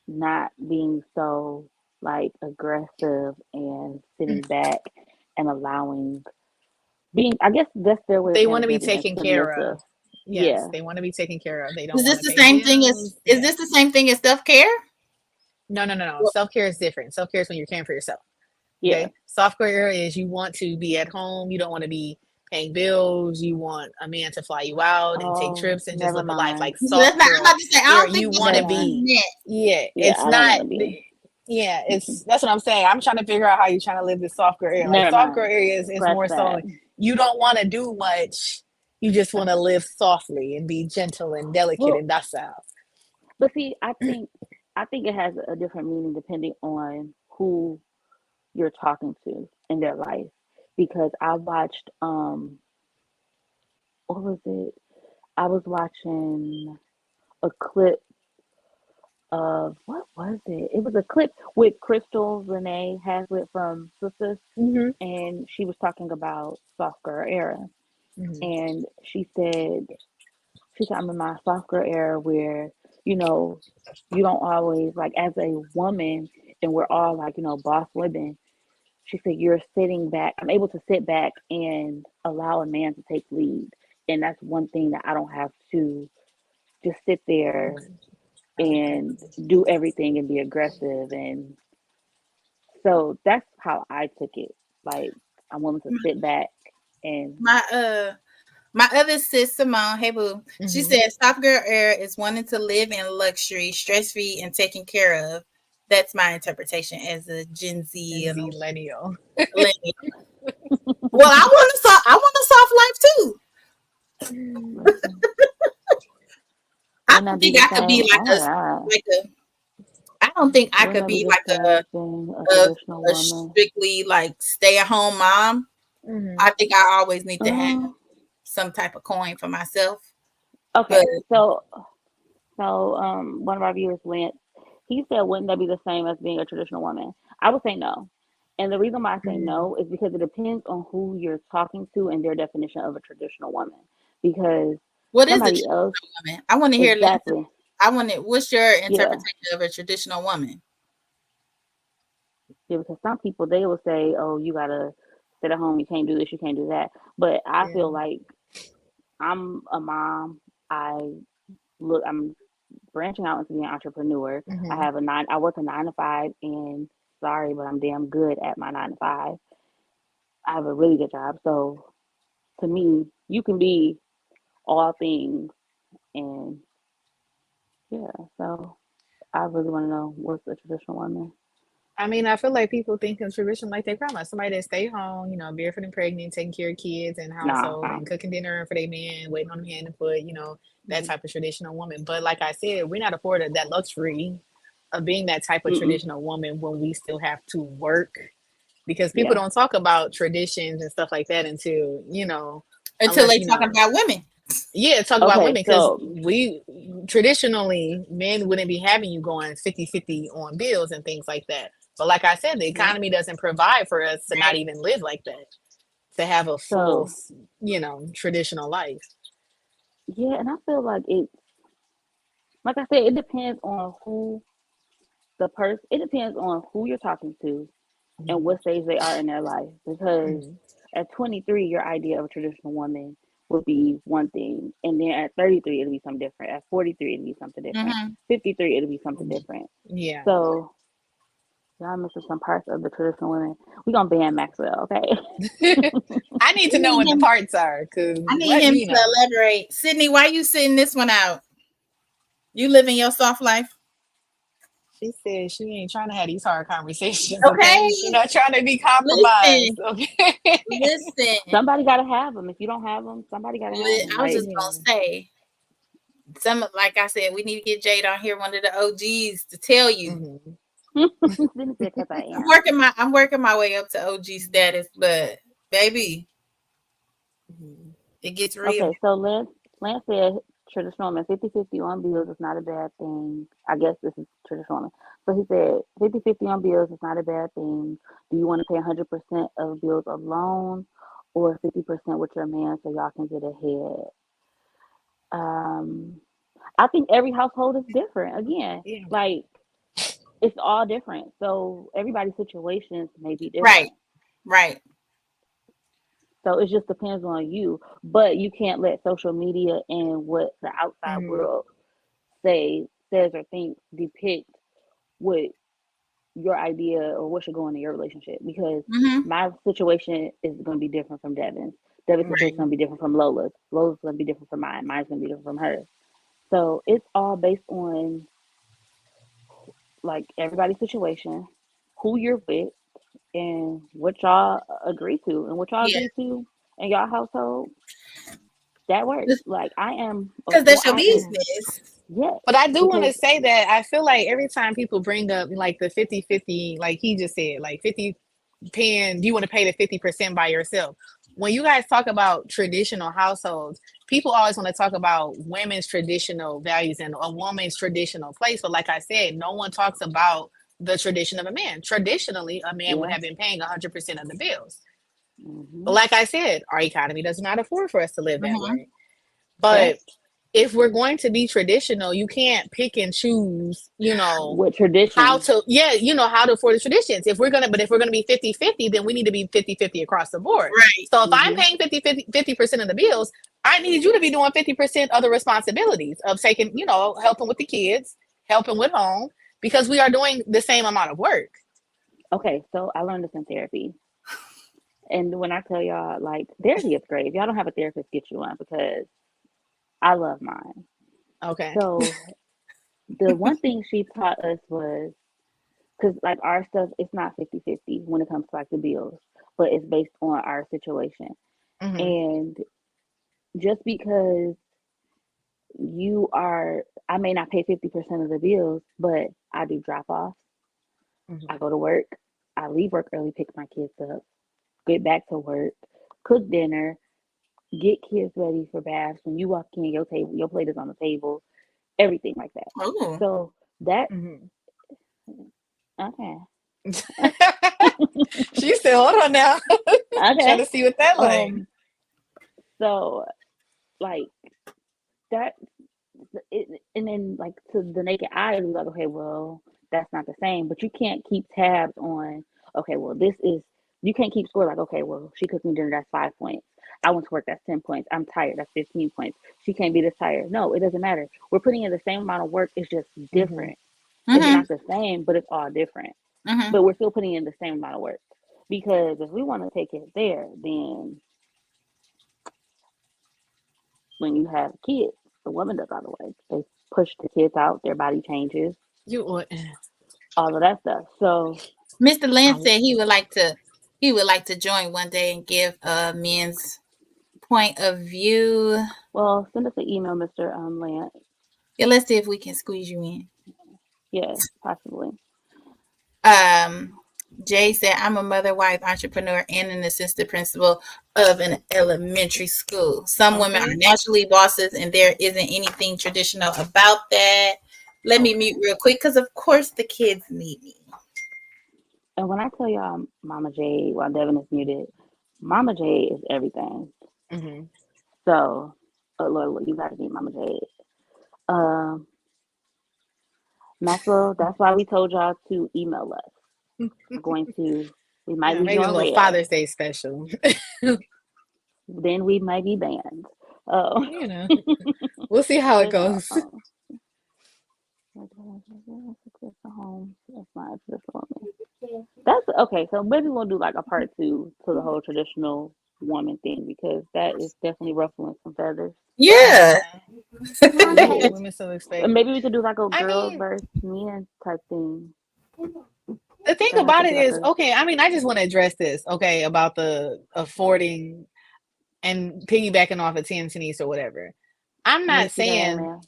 not being so like aggressive and sitting back and allowing being. I guess that's their way of They saying want to be being taken care submissive. of. Yes, Yeah. they want to be taken care of. They don't Is want this to the pay same thing as bills. is Yeah. this the same thing as self-care? No. Self care is different. Self care is when you're caring for yourself. Yeah. Okay. Software is you want to be at home. You don't want to be paying bills. You want a man to fly you out and take Oh, trips and just never live a life mind. like So that's soft not. I'm girl about to say, I era. don't think You that's want to Never what mind. you be, meant. yeah, Yeah, it's I don't not, want to be. yeah, it's that's what I'm saying. I'm trying to figure out how you're trying to live this soft girl area. Like Never soft girl mind. area is Scratch more that. so you don't want to do much. You just want to live softly and be gentle and delicate Well, and docile. but see, I think it has a different meaning depending on who you're talking to in their life. Because I watched what was it? I was watching a clip of what was it? It was a clip with Crystal Renee Hazlitt from Sisters, Mm-hmm. and she was talking about soft girl era, Mm-hmm. and she said I'm in my soft girl era where you know you don't always like as a woman, and we're all like boss women. She said you're sitting back. I'm able to sit back and allow a man to take lead, and that's one thing that I don't have to just sit there and do everything and be aggressive. And so that's how I took it. Like, I'm willing to sit back and My other sis, Simone, hey boo, she said soft girl era is wanting to live in luxury, stress free, and taken care of. That's my interpretation as a Gen Z millennial. Well, I want a soft life too. I don't think I could be like a. I don't think I could be like a strictly like stay at home mom. I think I always need to have some type of coin for myself. Okay, so one of our viewers, Lance, he said, wouldn't that be the same as being a traditional woman? I would say no. And the reason why I say no is because it depends on who you're talking to and their definition of a traditional woman. Because what is a traditional woman? I want to hear exactly. What's your interpretation of a traditional woman? Yeah, because some people, they will say, oh, you gotta sit at home, you can't do this, you can't do that. But I feel like I'm a mom. I'm branching out into being an entrepreneur. I work a 9 to 5, and sorry, but I'm damn good at my 9 to 5. I have a really good job. So to me, you can be all things. And yeah, so I really want to know, what's the traditional woman? I mean, I feel like people think of tradition like their grandma, somebody that stay home, barefoot and pregnant, taking care of kids and household and cooking dinner for their man, waiting on them hand and foot, that type of traditional woman. But like I said, we're not afforded that luxury of being that type of traditional woman when we still have to work, because people don't talk about traditions and stuff like that until they talking about women. Yeah, talk about women, because we traditionally, men wouldn't be having you going 50-50 on bills and things like that. But like I said, the economy doesn't provide for us to not even live like that, to have a full, traditional life. Yeah, and I feel like like I said, it depends on who it depends on who you're talking to and what stage they are in their life. Because at 23, your idea of a traditional woman would be one thing, and then at 33, it'll be something different. At 43, it'll be something different. 53, it'll be something different. Yeah. So y'all missing some parts of the traditional women. We're gonna ban Maxwell, okay? I need to know what the parts are, because I need him to elaborate. Sydney, why are you sitting this one out? You living your soft life? She said she ain't trying to have these hard conversations. Okay, she's not trying to be compromised. Listen. Somebody gotta have them. If you don't have them, somebody gotta have them. I was just gonna say, like I said, we need to get Jade on here, one of the OGs, to tell you. I'm working my way up to OG status, but baby, it gets real. Okay, so Lance said traditional woman 50-50 on bills is not a bad thing. I guess this is traditional woman. So he said 50-50 on bills is not a bad thing. Do you want to pay 100% of bills alone, or 50% with your man so y'all can get ahead? I think every household is different. Again, like, it's all different. So everybody's situations may be different. Right. So it just depends on you. But you can't let social media and what the outside world says or thinks depict what your idea or what should go into your relationship. Because my situation is going to be different from Devin's. Devin's situation is going to be different from Lola's. Lola's going to be different from mine. Mine's going to be different from hers. So it's all based on, like, everybody's situation, who you're with, and what y'all agree to, and what y'all agree to in y'all household. That works. Like, I am, because that's your business. Yes. But I do want to say that I feel like every time people bring up like the 50-50, like he just said, like 50 paying, you want to pay the 50% by yourself. When you guys talk about traditional households, people always want to talk about women's traditional values and a woman's traditional place. But like I said, no one talks about the tradition of a man. Traditionally, a man would have been paying 100% of the bills. But like I said, our economy does not afford for us to live that way. But if we're going to be traditional, you can't pick and choose, what tradition, how to afford the traditions. If we're gonna be 50-50, then we need to be 50-50 across the board. Right. So if I'm paying 50% of the bills, I need you to be doing 50% of the responsibilities of taking, helping with the kids, helping with home because we are doing the same amount of work. Okay, so I learned this in therapy. And when I tell y'all, like, therapy is great. If y'all don't have a therapist, get you one because I love mine. Okay. So the one thing she taught us was because, like, our stuff, it's not 50-50 when it comes to, like, the bills, but it's based on our situation. Mm-hmm. And just because I may not pay 50% of the bills, but I do drop offs. Mm-hmm. I go to work. I leave work early, pick my kids up, get back to work, cook dinner, get kids ready for baths. When you walk in, your plate is on the table, everything like that. Oh. So that Mm-hmm. okay, She said, "Hold on now, trying okay. to see what that like." So like that, and then like to the naked eye, it was like, okay, well, that's not the same. But you can't keep tabs on. Okay, well, you can't keep score like, okay, well, she cooked me dinner, that's 5 points. I went to work, that's 10 points. I'm tired, that's 15 points. She can't be this tired. No, it doesn't matter. We're putting in the same amount of work. It's just Mm-hmm. different. It's Mm-hmm. not the same, but it's all different. Mm-hmm. But we're still putting in the same amount of work because if we want to take it there, then when you have kids, the woman does all the work. They push the kids out, their body changes, You would. all of that stuff. So, Mr. Lynn said he would like to join one day and give men's point of view. well, send us an email, Mr. Lance. Yeah, let's see if we can squeeze you in. Yeah, possibly. Jay said, I'm a mother, wife, entrepreneur, and an assistant principal of an elementary school. Some women are Okay. naturally bosses, and there isn't anything traditional about that. Let me mute real quick because, of course, the kids need me. And when I tell y'all Mama J, while Devin is muted, Mama J is everything. Mm-hmm. So, Lord, you got to meet Mama J. Um, Maxwell, that's why we told y'all to email us. We might Yeah, leave you maybe a on little red. Father's Day special. Then we might be banned. Oh. You know, we'll see how it But no. goes. That's okay. So maybe we'll do like a part 2 to the whole traditional woman thing because that is definitely ruffling some feathers. Yeah. Yeah, women still expect. And maybe we could do like a I girls mean, versus men type thing. the thing That about could it be like is, a okay, I mean, I just want to address this, okay, about the affording and piggybacking off of Tennis or whatever. I'm not Niecy Janae, saying man.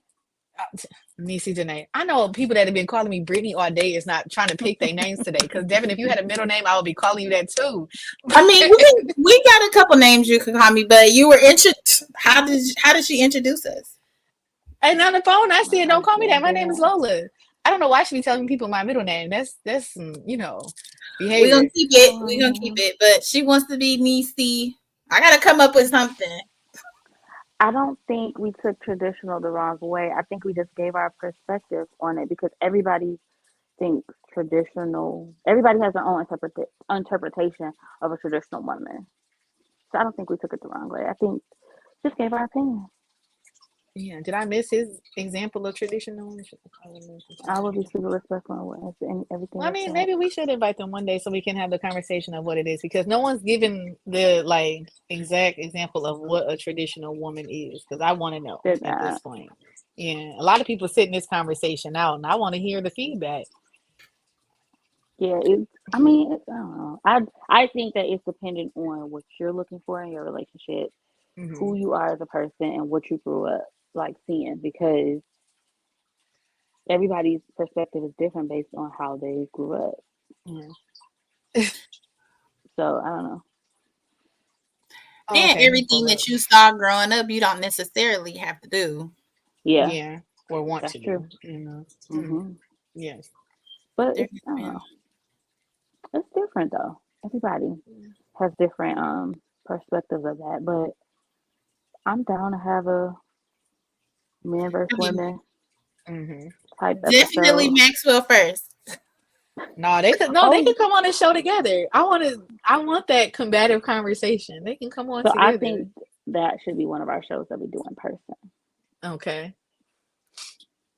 Nisi Janae. I know people that have been calling me Brittany all day is not trying to pick their names today. Because Devin, if you had a middle name, I would be calling you that too. I mean, we got a couple names you could call me, but you were how did she introduce us? And on the phone, I said, "Don't call me that. My name is Lola." I don't know why she be telling people my middle name. That's We're gonna behavior. keep it. We're gonna keep it. But she wants to be Niecy. I gotta come up with something. I don't think we took traditional the wrong way. I think we just gave our perspective on it because everybody thinks traditional. Everybody has their own interpretation of a traditional woman. So I don't think we took it the wrong way. I think just gave our opinion. Yeah. Did I miss his example of traditional? I would be super respectful and everything Well, I else mean, that. maybe we should invite them one day so we can have the conversation of what it is because no one's given the like exact example of what a traditional woman is because I want to know Did at this that. point. Yeah, a lot of people sitting this conversation out, and I want to hear the feedback. Yeah, I mean, I don't know. I think that it's dependent on what you're looking for in your relationship, Hmm. who you are as a person, and what you grew up like seeing because everybody's perspective is different based on how they grew up. Yeah. So I don't know. Oh, And okay, let me everything pull up. that you saw growing up, you don't necessarily have to do. Yeah, Yeah, or want that's to true. do. Hmm Yes. But There it's has I don't been. know. It's different though. Everybody has different perspectives of that. But I'm down to have a men versus I mean, women Hmm. type definitely episode. Maxwell first. No, they could. No, they Oh, could come on the show together. I want to. I want that combative conversation. They can come on so I together. think that should be one of our shows that we do in person. Okay.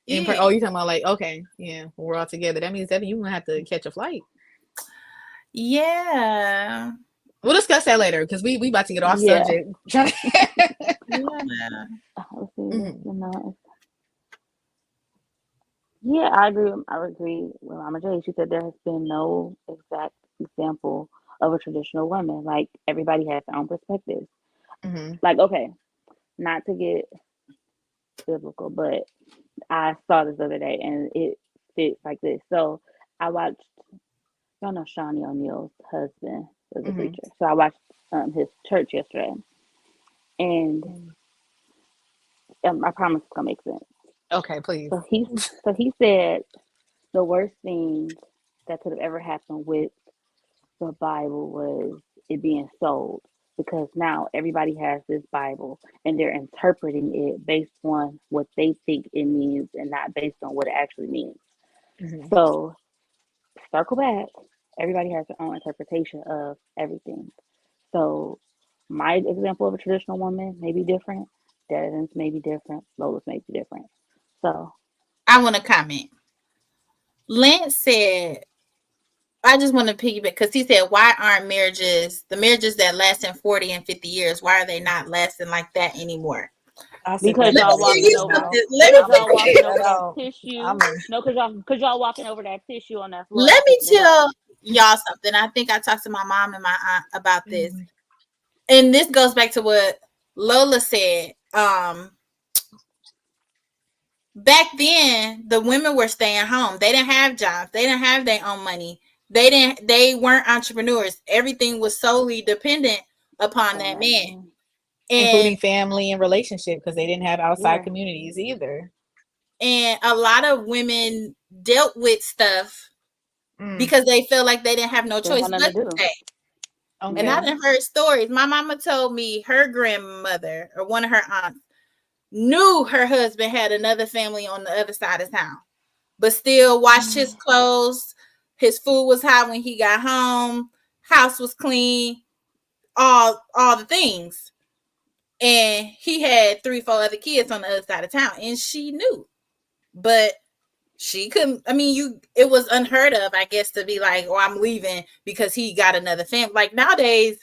Yeah. Oh, you talking about like, okay, yeah, we're all together. That means that you're gonna have to catch a flight. Yeah. We'll discuss that later because we about to get off Yeah. subject. Yeah. Let's see. Mhm. Yeah, I agree. I agree with Mama J. She said there has been no exact example of a traditional woman. Like everybody has their own perspectives. Mhm. Like, okay, not to get biblical, but I saw this the other day and it fits like this. So I watched, y'all know Shawnee O'Neal's husband was a Mhm. preacher. So I watched his church yesterday, and Mhm. I promise it's gonna make sense. Okay, please. So he said the worst thing that could have ever happened with the Bible was it being sold, because now everybody has this Bible and they're interpreting it based on what they think it means and not based on what it actually means. Mhm. So circle back, everybody has their own interpretation of everything. So my example of a traditional woman may be different, Devon's may be different, Lola's may be different. So I want to comment. Lance said, I just want to piggyback because he said, why aren't the marriages that last in 40 and 50 years, why are they not lasting like that anymore? I'll sit because back Let and y'all me listen tell to walking you you over, now. something. Let me because put y'all Okay, walking this. over that so tissue. I'm a, No, because y'all walking over that tissue on that floor Let and me picking it up. tell y'all something. I think I talked to my mom and my aunt about this. Mhm. And this goes back to what Lola said. Back then the women were staying home. They didn't have jobs. They didn't have their own money. They weren't entrepreneurs. Everything was solely dependent upon On that that man. man. And including family and relationship because they didn't have outside Yeah. communities either. a lot of women dealt with stuff Mm, because they felt like they didn't have no They choice had but nothing to to do. stay. And Yeah. I okay. done heard stories. My mama told me her grandmother or one of her aunts knew her husband had another family on the other side of town, but still washed his clothes. His food was hot when he got home. House was clean. All the things. And he had 3, 4 other kids on the other side of town, and she knew, but she couldn't. I mean, it was unheard of, I guess, to be like, "Oh, I'm leaving because he got another family." Like nowadays,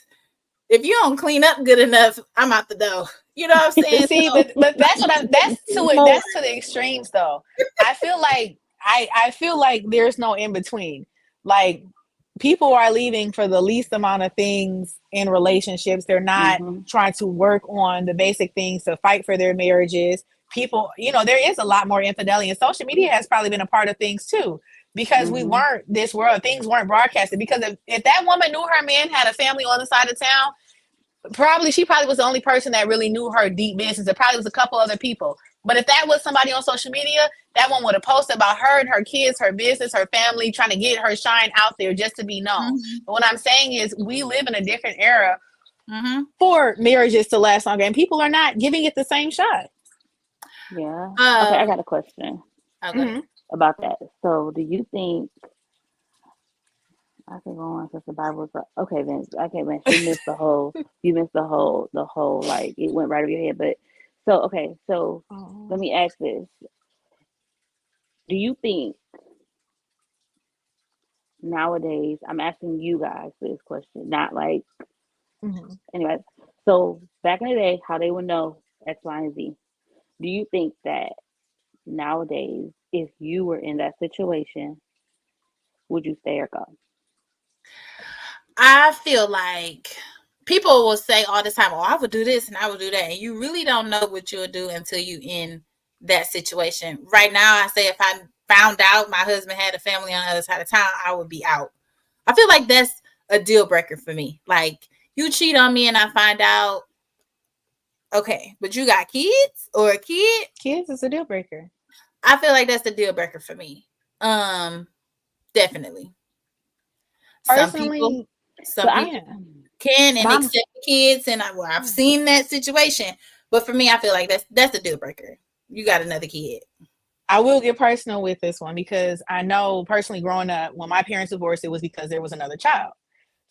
if you don't clean up good enough, I'm out the door. You know what I'm But saying? see, So but that's what that's to it. more. That's to the extremes though. I feel like I feel like there's no in between. Like people are leaving for the least amount of things in relationships. They're not Mm-hmm. trying to work on the basic things to fight for their marriages. People, there is a lot more infidelity, and social media has probably been a part of things too. Because we Mm-hmm. weren't this world, things weren't broadcasted. Because if that woman knew her man had a family on the side of town, she probably was the only person that really knew her deep business. There probably was a couple other people. But if that was somebody on social media, that one would have posted about her and her kids, her business, her family, trying to get her shine out there just to be known. Mm-hmm. But what I'm saying is we live in a different era Mm-hmm. for marriages to last longer, and people are not giving it the same shot. Yeah. Okay, I Um. got a question Oh, go ahead. Mm-hmm. about that. So do you think I could go on since the Bible's okay, Vince. Okay, Vince, you missed the whole like it went right over your head. But so okay, so Oh. let me ask this: do you think nowadays? I'm asking you guys this question, not like Mm-hmm. anyway. So back in the day, how they would know X, Y, and Z. Do you think that nowadays, if you were in that situation, would you stay or go? I feel like people will say all the time, "Oh, I would do this and I would do that," and you really don't know what you'll do until you in that situation. Right now, I say if I found out my husband had a family on the other side of town, I would be out. I feel like that's a deal breaker for me. Like you cheat on me and I find out, okay, but you got kids or a kid. Kids is a deal breaker. I feel like that's the deal breaker for me. Um, Definitely. Some people, Personally, But some I, people yeah. can and mom, accept kids, and I've seen that situation. But for me, I feel like that's a deal breaker. You got another kid. I will get personal with this one because I know personally growing up, when my parents divorced, it was because there was another child.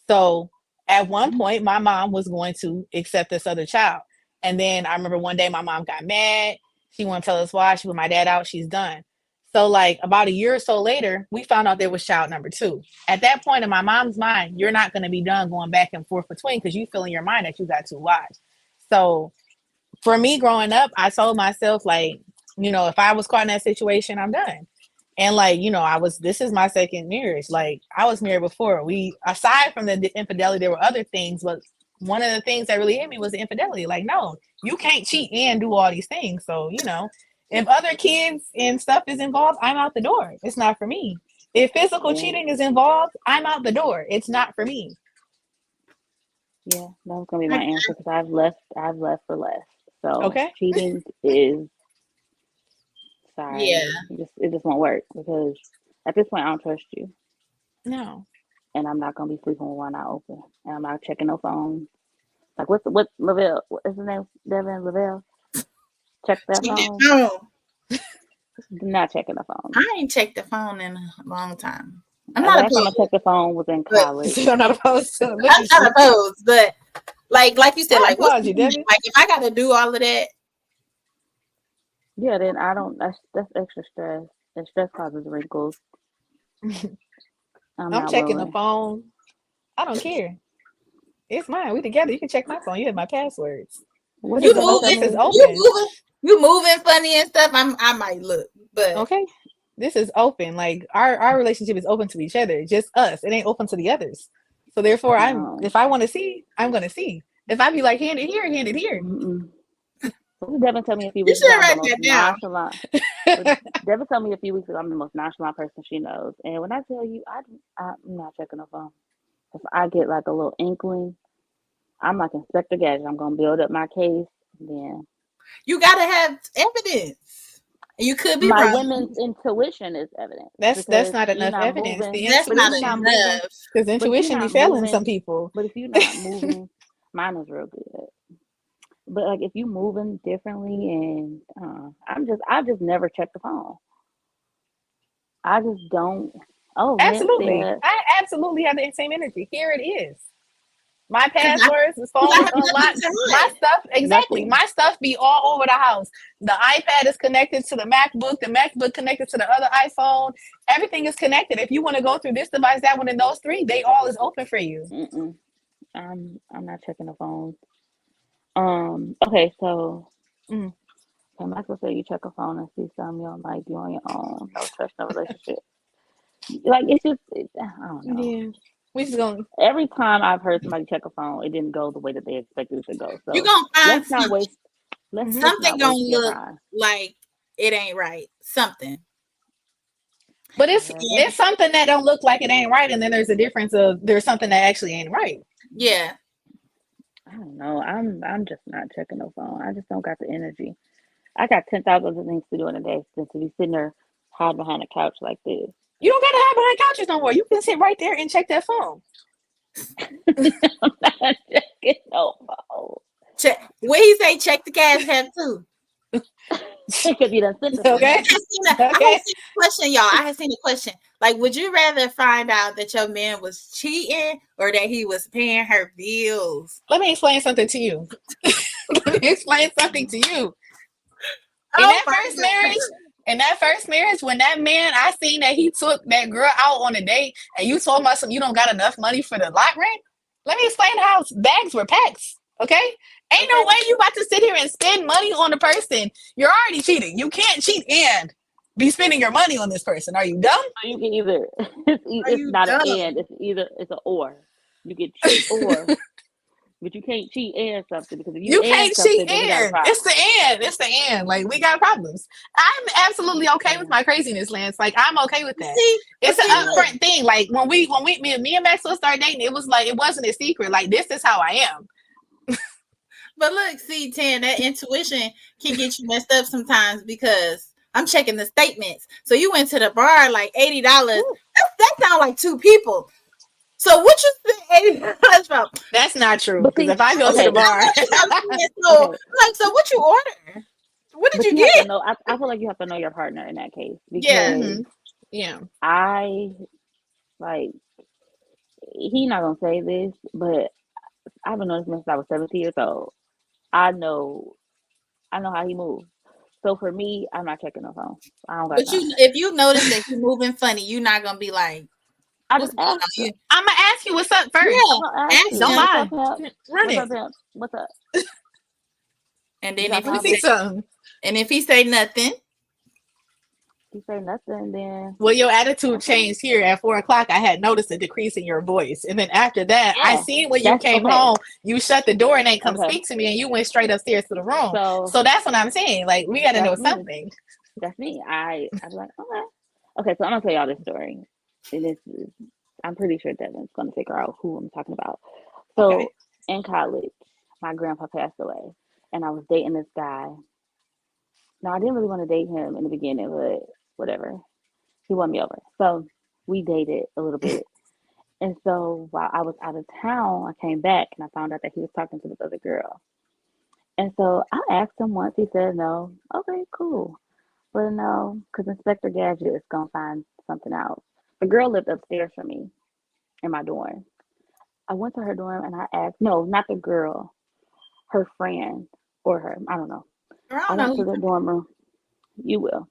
So at one point, my mom was going to accept this other child. And then I remember one day my mom got mad. She won't tell us why. She put my dad out. She's done. So like about a year or so later, we found out there was child number two. At that point in my mom's mind, you're not going to be done going back and forth between because you feel in your mind that you got two wives. So for me growing up, I told myself like, if I was caught in that situation, I'm done. And like, this is my second marriage. Like I was married before. Aside from the infidelity, there were other things, but one of the things that really hit me was the infidelity. Like, no, you can't cheat and do all these things. So, if other kids and stuff is involved, I'm out the door. It's not for me. If physical cheating is involved, I'm out the door. It's not for me. Yeah, that's gonna be my answer because I've left for less. So okay, cheating is sorry. Yeah. It just won't work because at this point I don't trust you. no. And I'm not gonna be sleeping with one eye open. And I'm not checking no phone. Like what Lavelle? What is his name? Devin Lavelle. Check that phone. No, Do not checking the phone. I ain't checked the phone in a long time. I'm The not last time I opposed. checked the phone was in college. So I'm not opposed to I'm not opposed, but like you said, I like what's applaud you, Debbie. like if I got to do all of that, Yeah, then I don't. That's extra stress. And stress causes wrinkles. I'm not checking willing. the phone. I don't care. It's mine. We together. You can check my phone. You have my passwords. What you is it? moving, This is open. you moving funny and stuff. I might look, but Okay. This is open. Like our relationship is open to each other. Just us. It ain't open to the others. So therefore, No. if I want to see, I'm gonna see. If I be like hand it here, hand it here. Devin told me a few you weeks should ago I'm write the most that down. nonchalant. Devin told me a few weeks ago I'm the most nonchalant person she knows. And when I tell you, I'm not checking the phone. If I get like a little inkling, I'm like Inspector Gadget. I'm gonna build up my case. Then You gotta have evidence. You could be my wrong. women's intuition is evident. That's because not you're enough not evidence. moving. The That's But if not you're not intuition, moving, enough. because but if you're intuition be not failing some moving, people. but if you're not moving, mine is real good. But like if you moving differently, and I just never check the phone. I just don't. Oh, Vince Absolutely. said, I absolutely have the same energy. Here it is. My 'Cause passwords, the phone I is have nothing unlocked. to My hide. stuff, exactly. nothing. My stuff be all over the house. The iPad is connected to the MacBook. The MacBook connected to the other iPhone. Everything is connected. If you want to go through this device, that one, and those three, they all is open for you. Mm-mm. I'm not checking the phone. Okay, so Mm. Michael said you check a phone and see something you don't like, you on your own. No trust, no relationship. Like it's just, I don't know. Yeah. We just gonna. Every time I've heard somebody check a phone, it didn't go the way that they expected it to go. You So gonna find let's not something. waste. Let's Something not gonna waste your look time. like it ain't right. Something. But Yeah. there's something that don't look like it ain't right, and then there's a difference of there's something that actually ain't right. Yeah. I don't know. I'm just not checking no phone. I just don't got the energy. I got 10,000 other things to do in a day than to be sitting there hiding behind a couch like this. You don't gotta hide behind couches no more. You can sit right there and check that phone. I'm not checking no phone. Check. What he say? Check the cash have too. Because you done sent it to Okay. me. I have seen a question, y'all. I have seen a question. Like, would you rather find out that your man was cheating or that he was paying her bills? Let me explain something to you. Let me explain something to you. In Oh that my first God. marriage, when that man, I seen that he took that girl out on a date, and you told me something, you don't got enough money for the lot rent. Let me explain how bags were packed. Okay, ain't no way you about to sit here and spend money on the person. You're already cheating. You can't cheat and be spending your money on this person. Are you dumb? So you can either, it's you not dumb? an and, it's an or. You can cheat or, but you can't cheat and something because if You you and can't something, cheat then we got a and problem. it's the end. It's the end. Like we got problems. I'm absolutely okay with my craziness, Lance. Like I'm okay with that. It's an upfront thing. Like when me and Maxwell started dating, it was like it wasn't a secret. Like this is how I am. But look, see, Tan, that intuition can get you messed up sometimes because I'm checking the statements. So you went to the bar like $80. That sounds like two people. So what you spend $80 from? That's not true. But Because see, if I go to okay, the bar, So okay, like, so what you order? What did but you you have to get? know. I feel like you have to know your partner in that case Yeah. because yeah, I like he not gonna say this, but I've been knowing this man since I was 17 years old. I know how he moves. So for me, I'm not checking the phone. I don't got But time. if you notice that you're moving funny, you're not gonna be like, I "What's just going on?" asked her. I'm gonna ask you what's up first. Yeah, I'm gonna ask ask you. Don't him, What's up, lie. pimp? Run What's it. up, pimp? What's up? and You then got Let me time, see bitch? something. if he say nothing, You say nothing, then Well, your attitude okay. changed here at 4 o'clock. I had noticed a decrease in your voice, and then after that, I Yeah, seen when you that's came okay. home, you shut the door and ain't come Okay, speak to me, and you went straight upstairs to the room. so So that's what I'm saying. Like we got to know that's me. something. That's me. I'm like, okay, okay. So I'm gonna tell y'all this story, and this is, I'm pretty sure Devin's gonna figure out who I'm talking about. okay. So in college, my grandpa passed away, and I was dating this guy. Now I didn't really want to date him in the beginning, but whatever. He won me over. So we dated a little bit. And so while I was out of town, I came back and I found out that he was talking to this other girl. And so I asked him once. He said no. Okay, cool. But no, because Inspector Gadget is gonna find something out. The girl lived upstairs from me in my dorm. I went to her dorm and I asked, no, not the girl, her friend or her, I don't know. I I don't went know. to the dorm room. You will.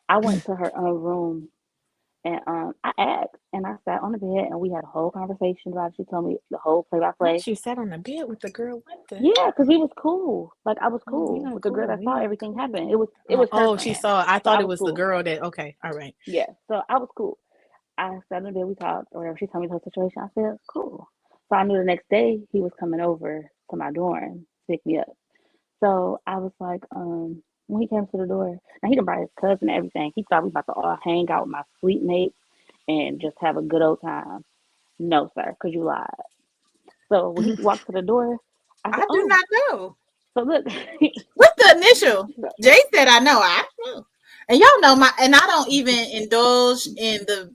I went to her room and I asked and I sat on the bed and we had a whole conversation about it. She told me the whole play by play. Once you sat on the bed with the girl, what the Yeah, heck? because we was cool. Like I was We cool not with the girl cool. that We saw not everything happen. It cool. was it was her She friend. saw. I So thought I it was was the cool. girl that. Okay, all right. Yeah. So I was cool. I sat in the bed, we talked or whatever. She told me the situation. I said, cool. So I knew the next day he was coming over to my dorm to pick me up. So I was like, when he came to the door, now he done brought his cousin and everything. He thought we about to all hang out with my sleep mates and just have a good old time. No, sir, because you lied. So when he walked to the door, I said, I do oh, not know. so look. What's the initial? Jay said I know. I know. And y'all know and I don't even indulge in the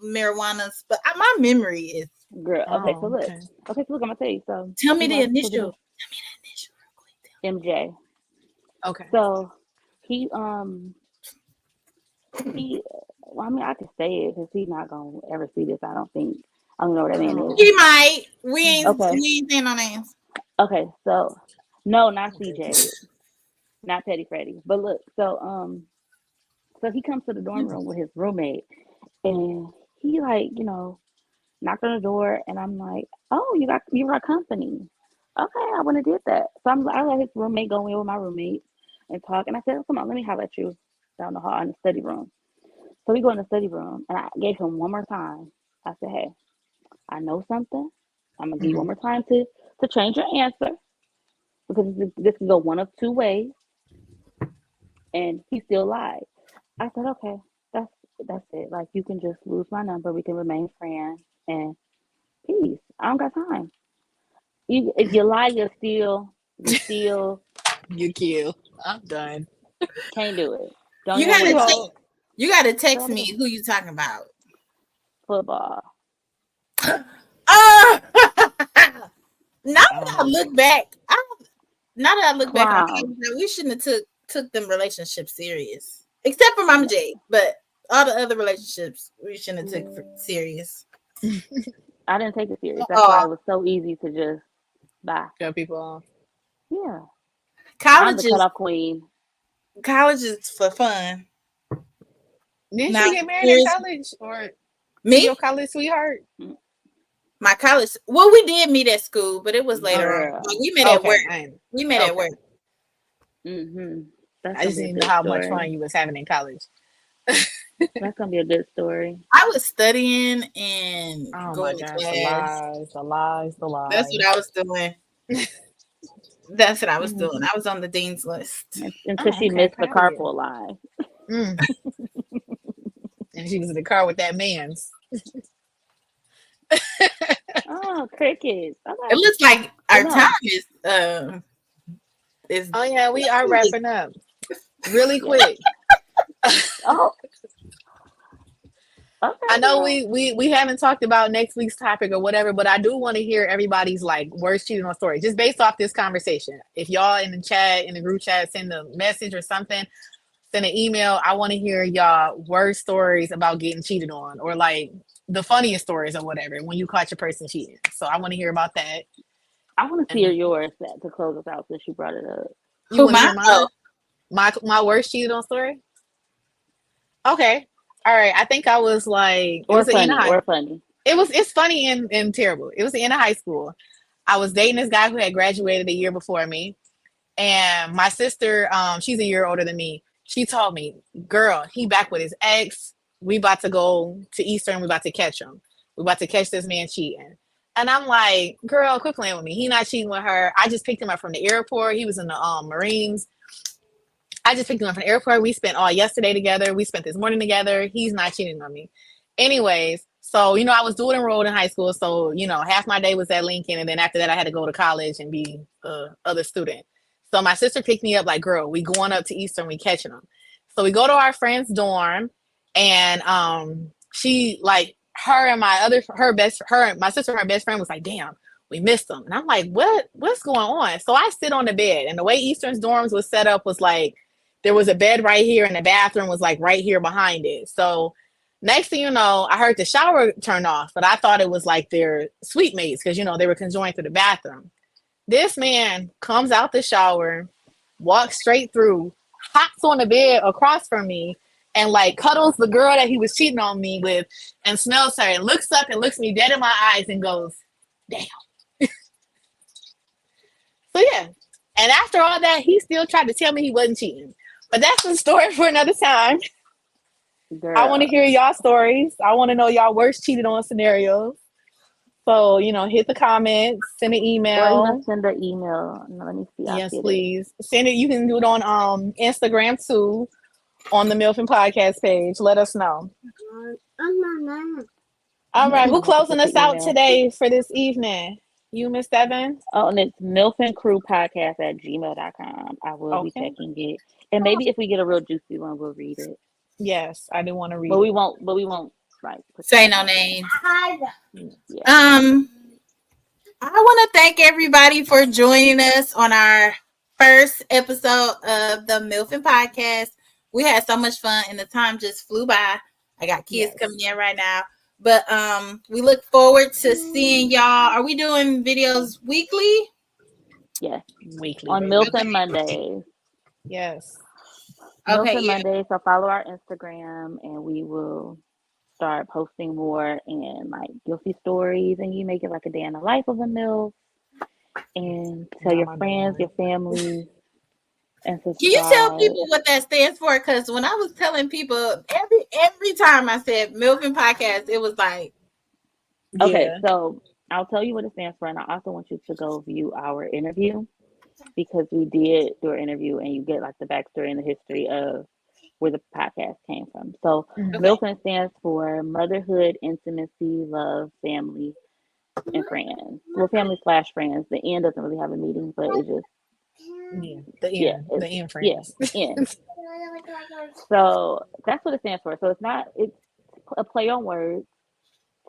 marijuanas, but my memory is. Girl, okay, so Oh, look. okay. Okay, so look, I'm gonna tell you. So Tell me he the walks to the initial. door, Tell me the initial real quick. MJ. Okay. So he he well, I mean I could say it because he's not gonna ever see this, I don't think. I don't know what that man is. He Oh. might. Okay. We ain't saying no names. Okay, so no, not Okay. CJ, not Teddy Freddy. But look, so he comes to the dorm room with his roommate and he like, knocked on the door and I'm like, oh, you got company. Okay, I wouldn't have did that. So I let his roommate go in with my roommate and talk and I said, come on, let me holler at you down the hall in the study room. So we go in the study room and I gave him one more time. I said, hey, I know something. I'm gonna give you one Mhm. more time to change your answer because this can go one of two ways. And he still lied. I said, okay, that's that's it. Like you can just lose my number. We can remain friends and peace. I don't got time. If you lie, you still You kill. I'm done. can't do it. Don't You even gotta worry about So it. te- you gotta So text I me do who you talking about. football. Oh, now that I um look back, now that I look back on Clown. it, we shouldn't have took them relationships serious, except for Mama J. But all the other relationships we shouldn't have took serious. I didn't take it serious. That's why Oh, it was so easy to just bye. cut people off. Yeah. I'm the college is cutoff queen. college is for fun. Didn't Now you get married in here's college or to me. your college sweetheart? Mm, My college. Well, we did meet at school, but it was later on. Like girl. we met at work. Okay. We met at Okay. work. That's I gonna just be a didn't know good how much story. fun you was having in college. That's gonna be a good story. I was studying and Oh my going to gosh, the class. lies, the lies, the That's what lies. I was doing. That's what I was Mm. doing. I was on the dean's list. Until Oh, she okay, missed the proud of you. carpool line. Mm. And she was in the car with that man's. Oh, crickets. It Okay. looks like But our time no. is Oh yeah, we are wrapping up really Yeah. quick. Oh, okay, I know girl. we haven't talked about next week's topic or whatever, but I do want to hear everybody's like worst cheating on story just based off this conversation. If y'all in the chat, in the group chat, send a message or something, send an email. I want to hear y'all worst stories about getting cheated on or like the funniest stories or whatever when you caught your person cheating. So I want to hear about that. I want to see And yours to close us out since you brought it up. you who want to mine? hear Oh, mine? My worst cheated on story. Okay, all right. I think I was like, it Or was the end of funny, high. or funny. It's funny and terrible. It was the end of high school. I was dating this guy who had graduated a year before me, and my sister, she's a year older than me. She told me, "Girl, he back with his ex. We about to go to Eastern. We about to catch him. We about to catch this man cheating." And I'm like, "Girl, quit playing with me. He not cheating with her. I just picked him up from the airport. He was in the Marines. I just picked him up from the airport. We spent all yesterday together. We spent this morning together. He's not cheating on me." Anyways, so I was dual enrolled in high school. So half my day was at Lincoln, and then after that, I had to go to college and be other student. So my sister picked me up, like, "Girl, we going up to Eastern. We catching them." So we go to our friend's dorm, and she like her and my my sister and her best friend was like, "Damn, we missed them." And I'm like, what's going on? So I sit on the bed, and the way Eastern's dorms was set up was like there was a bed right here, and the bathroom was like right here behind it. So next thing you know, I heard the shower turn off, but I thought it was like their suite mates because they were conjoined to the bathroom. This man comes out the shower, walks straight through, hops on the bed across from me, and like cuddles the girl that he was cheating on me with, and smells her, and looks up and looks me dead in my eyes and goes, "Damn." So yeah. And after all that, he still tried to tell me he wasn't cheating. But that's a story for another time. Girl. I want to hear y'all stories. I want to know y'all worst cheated on scenarios. So, hit the comments, send an Or email. even send an email. No, let me see. Yes, please. Send it. You can do it on Instagram too, on the MILFN podcast page. Let us know. All right. Who closing us out today for this evening? You, Miss Devin? Oh, and it's milfncrewpodcast@gmail.com. I will be checking it. And maybe if we get a real juicy one, we'll read it. Yes, I do want to read but it. We won't like say no names. Yeah. I want to thank everybody for joining us on our first episode of the MILFN podcast. We had so much fun, and the time just flew by. I got kids coming in right now. But we look forward to seeing y'all. Are we doing videos weekly? Yes. Weekly. On MILFN Mondays. Yes. Okay. MILFN Mondays. So follow our Instagram, and we will start posting more, and like you'll see stories, and you make it like a day in the life of a MILF, and tell your friends, your family, and subscribe. Can you tell people what that stands for? Because when I was telling people every time I said MILFN podcast, it was like, okay, so I'll tell you what it stands for, and I also want you to go view our interview, because we did do an interview, and you get like the backstory and the history of where the podcast came from. So MILFN stands for Motherhood, Intimacy, Love, Family, and Friends. Well, family/friends. The end doesn't really have a meaning, but it just the end friends. End. So that's what it stands for. So it's a play on words,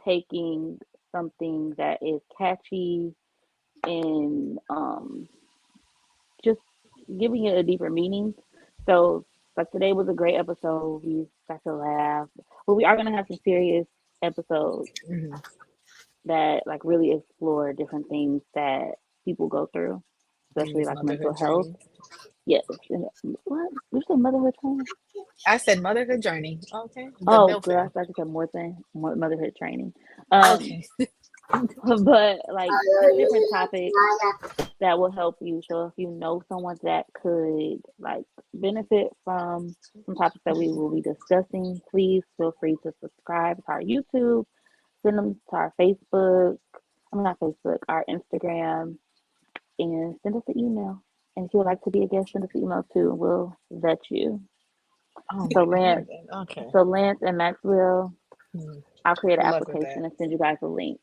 taking something that is catchy and just giving it a deeper meaning. So like today was a great episode. We got to laugh. But we are gonna have some serious episodes that like really explore different things that people go through, especially like mental health. Yes. What? You say motherhood training? I said motherhood journey. Okay. Oh, girl, I thought you said more motherhood training. Okay. But like different topics that will help you. So if you know someone that could like benefit from some topics that we will be discussing, please feel free to subscribe to our YouTube, send them to our Facebook. Not Facebook, our Instagram, and send us an email. And if you would like to be a guest, send us an email too. We'll vet you. So Lance and Maxwell, I'll create an application and send you guys a link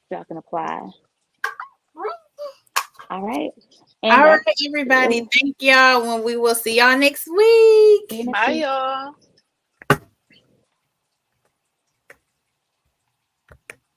so y'all can apply. All right. All right, everybody. Thank y'all. We will see y'all next week. Bye, y'all.